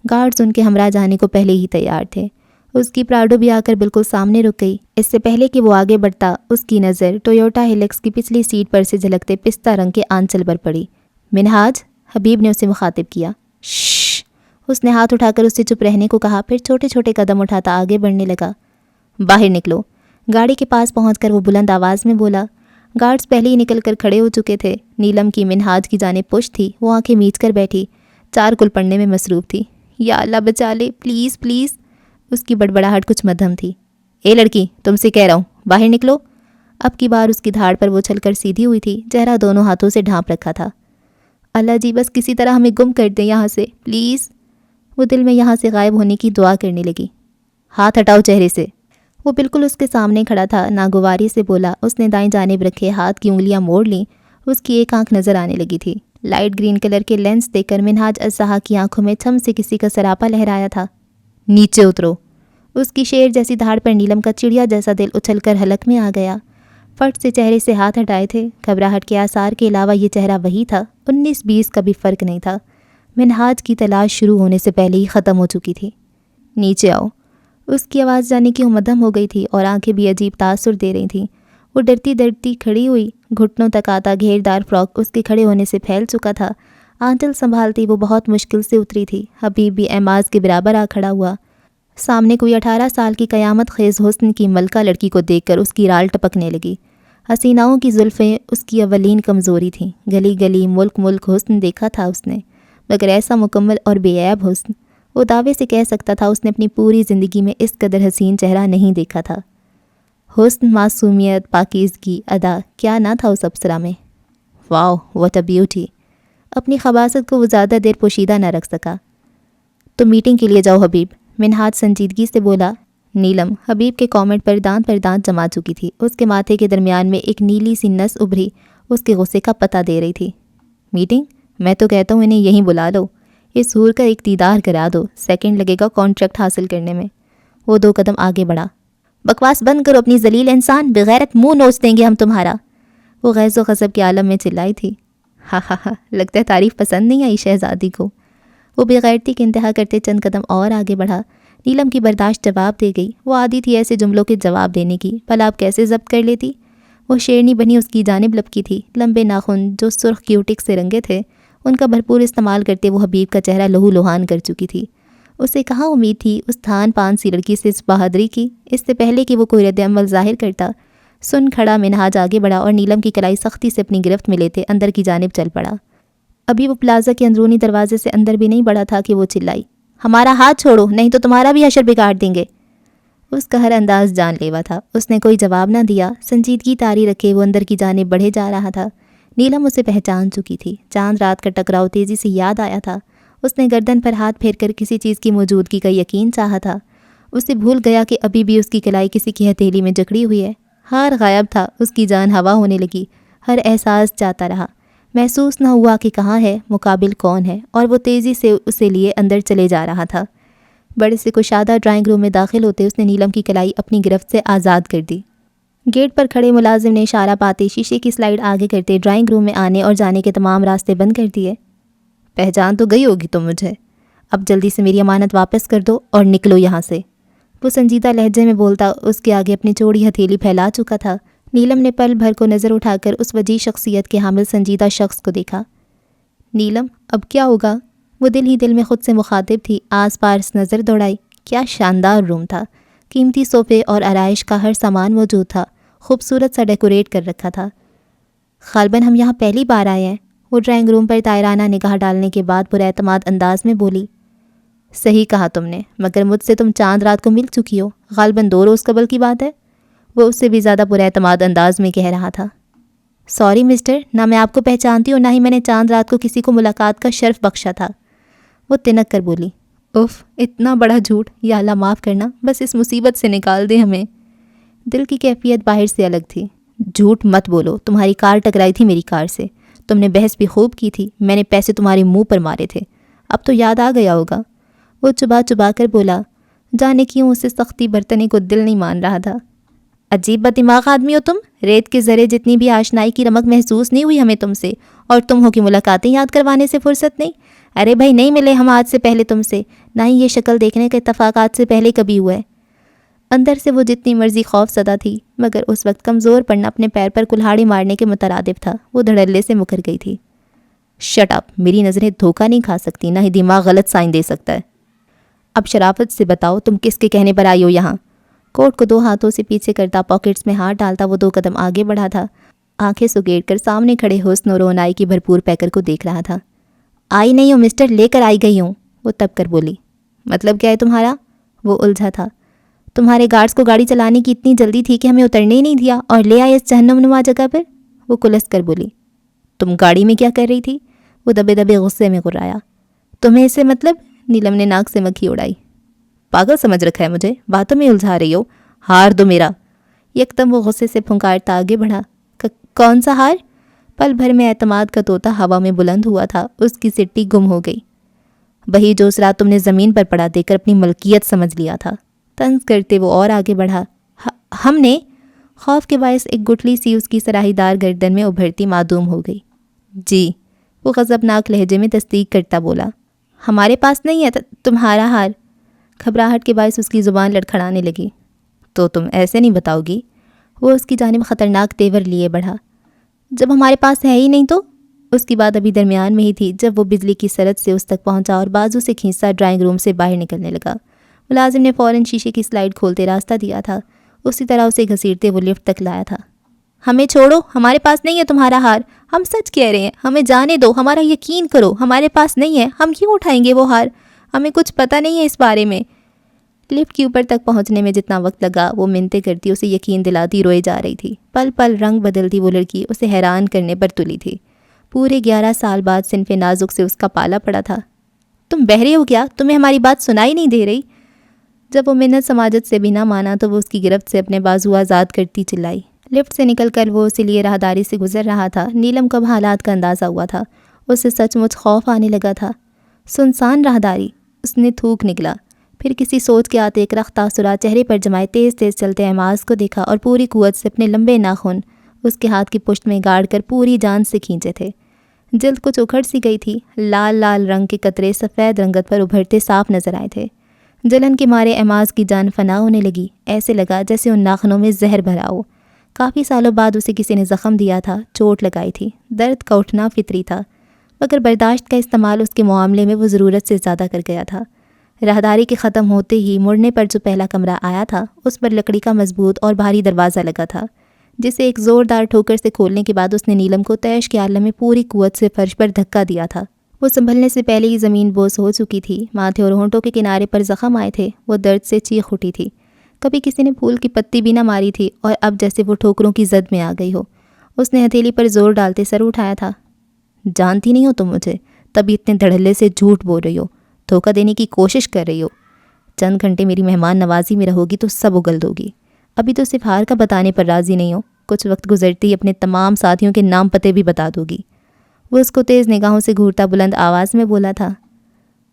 گارڈز ان کے ہمراہ جانے کو پہلے ہی تیار تھے۔ اس کی پراڈو بھی آ کر بالکل سامنے رک گئی۔ اس سے پہلے کہ وہ آگے بڑھتا، اس کی نظر ٹویوٹا ہیلکس کی پچھلی سیٹ پر سے جھلکتے پستہ رنگ کے آنچل پر پڑی۔ منہاج، حبیب نے اسے مخاطب کیا۔ شش، اس نے ہاتھ اٹھا کر اسے چپ رہنے کو کہا، پھر چھوٹے چھوٹے قدم اٹھاتا آگے بڑھنے لگا۔ باہر نکلو۔ گاڑی کے پاس پہنچ کر وہ بلند آواز میں بولا۔ گارڈز پہلے ہی نکل کر کھڑے ہو چکے تھے۔ نیلم کی منہاج کی جانب پشت تھی۔ وہ آنکھیں میچ کر بیٹھی، چار کل پڑھنے میں مصروف تھی۔ یا اللہ بچا لے، پلیز پلیز۔ اس کی بڑبڑاہٹ کچھ مدھم تھی۔ اے لڑکی، تم سے کہہ رہا ہوں، باہر نکلو۔ اب کی بار اس کی دھاڑ پر وہ چھل کر سیدھی ہوئی تھی، چہرہ دونوں ہاتھوں سے ڈھانپ رکھا تھا۔ اللہ جی، بس کسی طرح ہمیں گم کر دیں یہاں سے، پلیز۔ وہ دل میں یہاں سے غائب ہونے کی دعا کرنے لگی۔ ہاتھ ہٹاؤ چہرے سے۔ وہ بالکل اس کے سامنے کھڑا تھا، ناگواری سے بولا۔ اس نے دائیں جانب رکھے ہاتھ کی انگلیاں موڑ لیں۔ اس کی ایک آنکھ نظر آنے لگی تھی۔ لائٹ گرین کلر کے لینس دیکھ کر منہاج الصحا کی آنکھوں میں چھم سے کسی کا سراپا لہرایا تھا۔ نیچے اترو۔ اس کی شیر جیسی دھاڑ پر نیلم کا چڑیا جیسا دل اچھل کر حلق میں آ گیا۔ فٹ سے چہرے سے ہاتھ ہٹائے تھے۔ گھبراہٹ کے آثار کے علاوہ یہ چہرہ وہی تھا، 19-20 کا بھی فرق نہیں تھا۔ منہاج کی تلاش شروع ہونے سے پہلے ہی ختم ہو چکی تھی۔ نیچے آؤ۔ اس کی آواز جانے کی مدھم ہو گئی تھی اور آنکھیں بھی عجیب تاثر دے رہی تھیں۔ وہ ڈرتی ڈرتی کھڑی ہوئی، گھٹنوں تک آتا گھیردار فراک اس کے کھڑے ہونے سے پھیل چکا تھا۔ آنچل سنبھالتی وہ بہت مشکل سے اتری تھی۔ حبیب بھی اعماز کے برابر آ کھڑا ہوا۔ سامنے کوئی 18 سال کی قیامت خیز حسن کی ملکہ لڑکی کو دیکھ کر اس کی رال ٹپکنے لگی۔ حسیناؤں کی زلفیں اس کی اولین کمزوری تھیں۔ گلی گلی ملک ملک حسن دیکھا تھا اس نے، مگر ایسا مکمل اور بے عیب حسن وہ دعوے سے کہہ سکتا تھا اس نے اپنی پوری زندگی میں اس قدر حسین چہرہ نہیں دیکھا تھا۔ حسن، معصومیت، پاکیزگی، ادا، کیا نہ تھا اس اپسرا میں۔ واو، واٹ اے بیوٹی۔ اپنی خباثت کو وہ زیادہ دیر پوشیدہ نہ رکھ سکا۔ تو میٹنگ کے لیے جاؤ حبیب، منہاج سنجیدگی سے بولا۔ نیلم حبیب کے کامنٹ پر دانت جما چکی تھی۔ اس کے ماتھے کے درمیان میں ایک نیلی سی نس ابھری، اس کے غصے کا پتہ دے رہی تھی۔ میٹنگ؟ میں تو کہتا ہوں انہیں یہیں بلا لو، اس حور کا ایک دیدار کرا دو، سیکنڈ لگے گا کانٹریکٹ حاصل کرنے میں۔ وہ 2 قدم آگے بڑھا۔ بکواس بند کرو اپنی ذلیل انسان، بغیرت، منہ نوچ دیں گے ہم تمہارا۔ وہ غیظ و غضب کے عالم میں چلائی تھی۔ ہاں ہاں ہاں، لگتا ہے تعریف پسند نہیں آئی شہزادی کو۔ وہ بغیرتی کی انتہا کرتے چند قدم اور آگے بڑھا۔ نیلم کی برداشت جواب دے گئی۔ وہ عادی تھی ایسے جملوں کے جواب دینے کی، بھلا آپ کیسے ضبط کر لیتی؟ وہ شیرنی بنی اس کی جانب لپکی تھی۔ لمبے ناخن جو سرخ کیوٹک سے رنگے تھے، ان کا بھرپور استعمال کرتے وہ حبیب کا چہرہ لہو لوہان کر چکی تھی۔ اسے کہاں امید تھی اس تھان پان سی لڑکی سے اس بہادری کی؟ اس سے پہلے کہ وہ کوئی رد عمل ظاہر کرتا، سن کھڑا منہاج آگے بڑھا اور نیلم کی کلائی سختی سے اپنی گرفت میں لیتے اندر کی جانب چل پڑا۔ ابھی وہ پلازا کے اندرونی دروازے سے اندر بھی نہیں بڑھا تھا کہ وہ چلائی، ہمارا ہاتھ چھوڑو نہیں تو تمہارا بھی حشر بگاڑ دیں گے۔ اس کا ہر انداز جان لیوا تھا۔ اس نے کوئی جواب نہ دیا۔ سنجیدگی طاری رکھے وہ اندر کی جانب بڑھے جا رہا تھا۔ نیلم اسے پہچان چکی تھی۔ چاند رات کا ٹکراؤ تیزی سے یاد آیا تھا۔ اس نے گردن پر ہاتھ پھیر کر کسی چیز کی موجودگی کا یقین چاہا تھا۔ اسے بھول گیا کہ ابھی بھی اس کی کلائی کسی کی ہتھیلی میں جکڑی ہوئی ہے۔ ہار غائب تھا، اس کی جان ہوا ہونے لگی۔ ہر احساس جاتا رہا۔ محسوس نہ ہوا کہ کہاں ہے، مقابل کون ہے، اور وہ تیزی سے اسے لیے اندر چلے جا رہا تھا۔ بڑے سے کشادہ ڈرائنگ روم میں داخل ہوتے اس نے نیلم کی کلائی اپنی گرفت سے آزاد کر دی۔ گیٹ پر کھڑے ملازم نے اشارہ پاتے شیشے کی سلائیڈ آگے کرتے ڈرائنگ روم میں آنے اور جانے کے تمام راستے بند کر دیے۔ پہچان تو گئی ہوگی تم مجھے، اب جلدی سے میری امانت واپس کر دو اور نکلو یہاں سے۔ وہ سنجیدہ لہجے میں بولتا اس کے آگے اپنی چوڑی ہتھیلی پھیلا چکا تھا۔ نیلم نے پل بھر کو نظر اٹھا کر اس وجیح شخصیت کے حامل سنجیدہ شخص کو دیکھا۔ نیلم، اب کیا ہوگا؟ وہ دل ہی دل میں خود سے مخاطب تھی۔ آس پاس نظر دوڑائی، کیا شاندار روم تھا، قیمتی صوفے اور آرائش کا ہر سامان موجود تھا، خوبصورت سا ڈیکوریٹ کر رکھا تھا۔ غالباً ہم یہاں پہلی بار آئے ہیں، وہ ڈرائنگ روم پر طائرانہ نگاہ ڈالنے کے بعد پراعتماد انداز میں بولی۔ صحیح کہا تم نے، مگر مجھ سے تم چاند رات کو مل چکی ہو، غالباً 2 روز قبل کی بات ہے، وہ اس سے بھی زیادہ پراعتماد انداز میں کہہ رہا تھا۔ سوری مسٹر، نہ میں آپ کو پہچانتی ہوں، نہ ہی میں نے چاند رات کو کسی کو ملاقات کا شرف بخشا تھا، وہ تنک کر بولی۔ اف، اتنا بڑا جھوٹ، یا اللہ معاف کرنا، بس اس مصیبت سے نکال دے ہمیں۔ دل کی کیفیت باہر سے الگ تھی۔ جھوٹ مت بولو، تمہاری کار ٹکرائی تھی میری کار سے، تم نے بحث بھی خوب کی تھی، میں نے پیسے تمہارے منہ پر مارے تھے، اب تو یاد آ گیا ہوگا، وہ چبا چبا کر بولا۔ جانے کیوں اسے سختی برتنے کو دل نہیں مان رہا تھا۔ عجیب بددماغ آدمی ہو تم، ریت کے ذرے جتنی بھی آشنائی کی رمق محسوس نہیں ہوئی ہمیں تم سے، اور تم ہو کہ ملاقاتیں یاد کروانے سے فرصت نہیں۔ ارے بھائی، نہیں ملے ہم آج سے پہلے تم سے، نہ ہی یہ شکل دیکھنے کے اتفاقات سے پہلے کبھی ہوا ہے۔ اندر سے وہ جتنی مرضی خوف زدہ تھی، مگر اس وقت کمزور پڑنا اپنے پیر پر کلہاڑی مارنے کے مترادف تھا، وہ دھڑلے سے مکر گئی تھی۔ شٹ اپ، میری نظریں دھوکہ نہیں کھا سکتی، نہ ہی دماغ غلط سائن دے سکتا ہے۔ اب شرافت سے بتاؤ تم کس کے کہنے پر آئی ہو یہاں؟ کوٹ کو 2 ہاتھوں سے پیچھے کرتا، پاکٹس میں ہاتھ ڈالتا وہ 2 قدم آگے بڑھا تھا، آنکھیں سگیڑ کر سامنے کھڑے حسن و رونائی کی بھرپور پیکر کو دیکھ رہا تھا۔ آئی نہیں ہوں مسٹر، لے کر آئی گئی ہوں، وہ تب کر بولی۔ مطلب کیا ہے تمہارا؟ وہ الجھا تھا۔ تمہارے گارڈز کو گاڑی چلانے کی اتنی جلدی تھی کہ ہمیں اترنے ہی نہیں دیا اور لے آئے اس جہنم نما جگہ پر، وہ کلس کر بولی۔ تم گاڑی میں کیا کر رہی تھی؟ وہ دبے دبے غصے میں غرایا۔ تمہیں اس سے مطلب؟ نیلم نے ناک سے مکھی اڑائی۔ پاگل سمجھ رکھا ہے مجھے، باتوں میں الجھا رہی ہو، ہار دو میرا۔ یکدم وہ غصے سے پھنکارتا آگے بڑھا۔ کون سا ہار؟ پل بھر میں اعتماد کا طوطا ہوا میں بلند ہوا تھا، اس کی سٹی گم ہو گئی۔ وہی جو اس رات تم نے زمین پر پڑا دے کر اپنی ملکیت سمجھ لیا تھا، طنز کرتے وہ اور آگے بڑھا۔ ہم نے؟ خوف کے باعث ایک گٹھلی سی اس کی سراہی دار گردن میں ابھرتی معدوم ہو گئی۔ جی، وہ غضبناک لہجے میں تصدیق کرتا بولا۔ ہمارے پاس نہیں ہے تمہارا ہار؟ گھبراہٹ کے باعث اس کی زبان لڑکھڑانے لگی۔ تو تم ایسے نہیں بتاؤ گی؟ وہ اس کی جانب خطرناک تیور لیے بڑھا۔ جب ہمارے پاس ہے ہی نہیں تو؟ اس کی بات ابھی درمیان میں ہی تھی جب وہ بجلی کی سرد سے اس تک پہنچا اور بازو سے کھینچتا ڈرائنگ روم سے باہر نکلنے لگا۔ ملازم نے فوراً شیشے کی سلائیڈ کھولتے راستہ دیا تھا، اسی طرح اسے گھسیٹتے وہ لفٹ تک لایا تھا۔ ہمیں چھوڑو، ہمارے پاس نہیں ہے تمہارا ہار، ہم سچ کہہ رہے ہیں، ہمیں جانے دو، ہمارا یقین کرو، ہمارے پاس نہیں ہے، ہم کیوں اٹھائیں گے وہ ہار، ہمیں کچھ پتہ نہیں ہے اس بارے میں۔ لفٹ کے اوپر تک پہنچنے میں جتنا وقت لگا وہ منتیں کرتی اسے یقین دلاتی روئے جا رہی تھی۔ پل پل رنگ بدلتی وہ لڑکی اسے حیران کرنے پر تلی تھی۔ پورے 11 سال بعد صنف نازک سے اس کا پالا پڑا تھا۔ تم بہرے ہو کیا؟ تمہیں ہماری بات سنائی نہیں دے رہی؟ جب وہ منت سماجت سے بھی نہ مانا تو وہ اس کی گرفت سے اپنے بازو آزاد کرتی چلائی۔ لفٹ سے نکل کر وہ اسی لیے راہداری سے گزر رہا تھا۔ نیلم کو اب حالات کا اندازہ ہوا تھا، اسے سچ مچ خوف آنے لگا تھا۔ سنسان راہداری، اس نے تھوک نکلا، پھر کسی سوچ کے آتے ایک رخت تاثرات چہرے پر جمائے تیز تیز چلتے اعماز کو دیکھا اور پوری قوت سے اپنے لمبے ناخن اس کے ہاتھ کی پشت میں گاڑ کر پوری جان سے کھینچے تھے۔ جلد کچھ اکھڑ سی گئی تھی، لال لال رنگ کے قطرے سفید رنگت پر ابھرتے صاف نظر آئے تھے۔ جلن کے مارے اعماز کی جان فنا ہونے لگی، ایسے لگا جیسے ان ناخنوں میں زہر بھرا ہو۔ کافی سالوں بعد اسے کسی نے زخم دیا تھا، چوٹ لگائی تھی، درد کا اٹھنا فطری تھا، مگر برداشت کا استعمال اس کے معاملے میں وہ ضرورت سے زیادہ کر گیا تھا۔ راہداری کے ختم ہوتے ہی مڑنے پر جو پہلا کمرہ آیا تھا اس پر لکڑی کا مضبوط اور بھاری دروازہ لگا تھا، جسے ایک زوردار ٹھوکر سے کھولنے کے بعد اس نے نیلم کو تیش کے عالم میں پوری قوت سے فرش پر دھکا دیا تھا۔ وہ سنبھلنے سے پہلے ہی زمین بوس ہو چکی تھی، ماتھے اور ہونٹوں کے کنارے پر زخم آئے تھے، وہ درد سے چیخ اٹھی تھی۔ کبھی کسی نے پھول کی پتی بھی نہ ماری تھی اور اب جیسے وہ ٹھوکروں کی زد میں آ گئی ہو۔ اس نے ہتھیلی پر زور ڈالتے سر اٹھایا تھا۔ جانتی نہیں ہو تم مجھے، تبھی اتنے دھڑلے سے جھوٹ بول رہی ہو، دھوکہ دینے کی کوشش کر رہی ہو۔ چند گھنٹے میری مہمان نوازی میں رہو گی تو سب اگل دو گی، ابھی تو صرف ہار کا بتانے پر راضی نہیں ہو، کچھ وقت گزرتے ہی اپنے تمام ساتھیوں کے نام پتے بھی بتا دو گی۔ وہ اس کو تیز نگاہوں سے گھورتا بلند آواز میں بولا تھا۔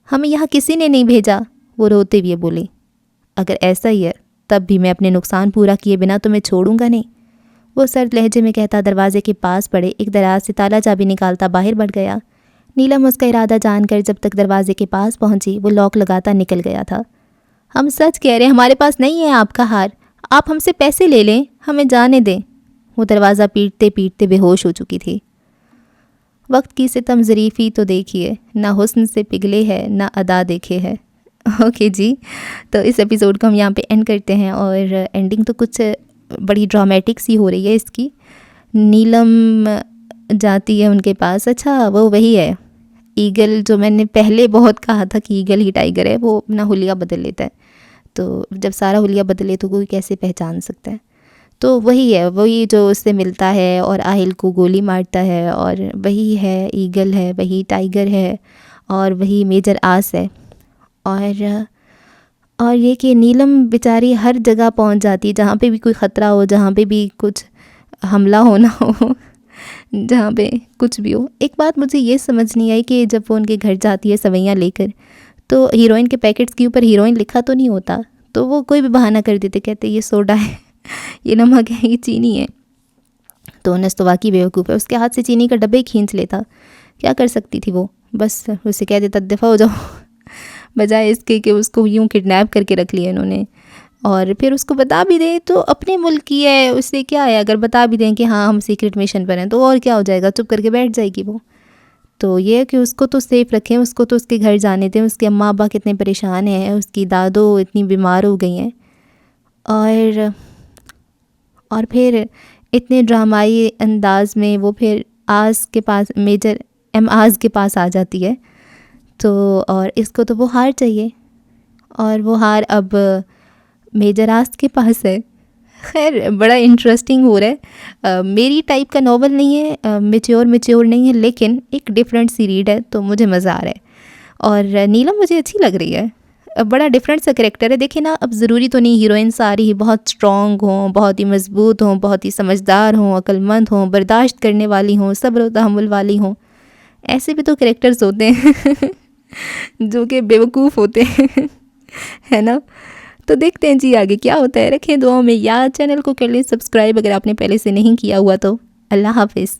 ہمیں یہاں کسی نے نہیں بھیجا، وہ روتے ہوئے بولی۔ اگر ایسا ہی ہے تب بھی میں اپنے نقصان پورا کیے بنا تمہیں چھوڑوں گا نہیں، وہ سرد لہجے میں کہتا دروازے کے پاس پڑے ایک دراز سے تالا چابی نکالتا باہر بڑھ گیا۔ نیلم اس کا ارادہ جان کر جب تک دروازے کے پاس پہنچی وہ لاک لگاتا نکل گیا تھا۔ ہم سچ کہہ رہے ہیں، ہمارے پاس نہیں ہے آپ کا ہار، آپ ہم سے پیسے لے لیں، ہمیں جانے دیں۔ وہ دروازہ پیٹتے پیٹتے بے ہوش ہو چکی تھی۔ وقت کی ستم ظریفی تو دیکھیے، نہ حسن سے پگھلے ہے نہ ادا دیکھے ہے۔ اوکے جی، تو اس ایپیسوڈ کو ہم یہاں پہ اینڈ کرتے ہیں، اور اینڈنگ تو کچھ بڑی ڈرامیٹک سی ہو رہی ہے اس کی۔ نیلم جاتی ہے ان کے پاس، اچھا وہ وہی ہے ایگل جو میں نے پہلے بہت کہا تھا کہ ایگل ہی ٹائیگر ہے، وہ اپنا حلیہ بدل لیتا ہے، تو جب سارا حلیہ بدلے تو کوئی کیسے پہچان سکتا ہے؟ تو وہی ہے، وہی جو اس سے ملتا ہے اور آہل کو گولی مارتا ہے، اور وہی ہے ایگل ہے، وہی ٹائیگر ہے، اور وہی میجر آس ہے۔ اور یہ کہ نیلم بیچاری ہر جگہ پہنچ جاتی ہے جہاں پہ بھی کوئی خطرہ ہو، جہاں پہ بھی کچھ حملہ ہونا ہو، جہاں پہ کچھ بھی ہو۔ ایک بات مجھے یہ سمجھ نہیں آئی کہ جب وہ ان کے گھر جاتی ہے سوئیاں لے کر، تو ہیروئن کے پیکٹس کے اوپر ہیروئن لکھا تو نہیں ہوتا، تو وہ کوئی بھی بہانہ کر دیتے، کہتے یہ سوڈا ہے، یہ نمک ہے، یہ چینی ہے۔ تو انس تو واقعی بیوقوف ہے، اس کے ہاتھ سے چینی کا ڈبے کھینچ لیتا، کیا کر سکتی تھی وہ؟ بس اسے کہہ دیتا دفعہ ہو جاؤ، بجائے اس کے کہ اس کو یوں کڈنیپ کر کے رکھ لیا انہوں نے۔ اور پھر اس کو بتا بھی دیں تو اپنے ملک کی ہے، اس سے کیا ہے، اگر بتا بھی دیں کہ ہاں ہم سیکرٹ مشن پر ہیں تو اور کیا ہو جائے گا، چپ کر کے بیٹھ جائے گی وہ۔ تو یہ ہے کہ اس کو تو سیف رکھیں، اس کو تو اس کے گھر جانے دیں، اس کے اماں ابا کتنے پریشان ہیں، اس کی دادو اتنی بیمار ہو گئی ہیں، اور پھر اتنے ڈرامائی انداز میں وہ پھر آس کے پاس، میجر آز کے پاس آ جاتی ہے، تو اور اس کو تو وہ ہار چاہیے، اور وہ ہار اب میجر آس کے پاس ہے۔ خیر بڑا انٹرسٹنگ ہو رہا ہے، میری ٹائپ کا ناول نہیں ہے، میچیور نہیں ہے، لیکن ایک ڈیفرنٹ سی ریڈ ہے، تو مجھے مزہ آ رہا ہے، اور نیلم مجھے اچھی لگ رہی ہے، بڑا ڈفرینٹ سا کریکٹر ہے۔ دیکھیں نا، اب ضروری تو نہیں ہیروئن ساری ہی بہت اسٹرانگ ہوں، بہت ہی مضبوط ہوں، بہت ہی سمجھدار ہوں، عقل مند ہوں، برداشت کرنے والی ہوں، صبر و تحمل والی ہوں، ایسے بھی تو کریکٹرز ہوتے ہیں جو کہ بیوقوف ہوتے ہیں، ہے نا؟ تو دیکھتے ہیں جی آگے کیا ہوتا ہے، رکھیں دعاؤں میں یاد، چینل کو کر لیں سبسکرائب اگر آپ نے پہلے سے نہیں کیا ہوا تو۔ اللہ حافظ۔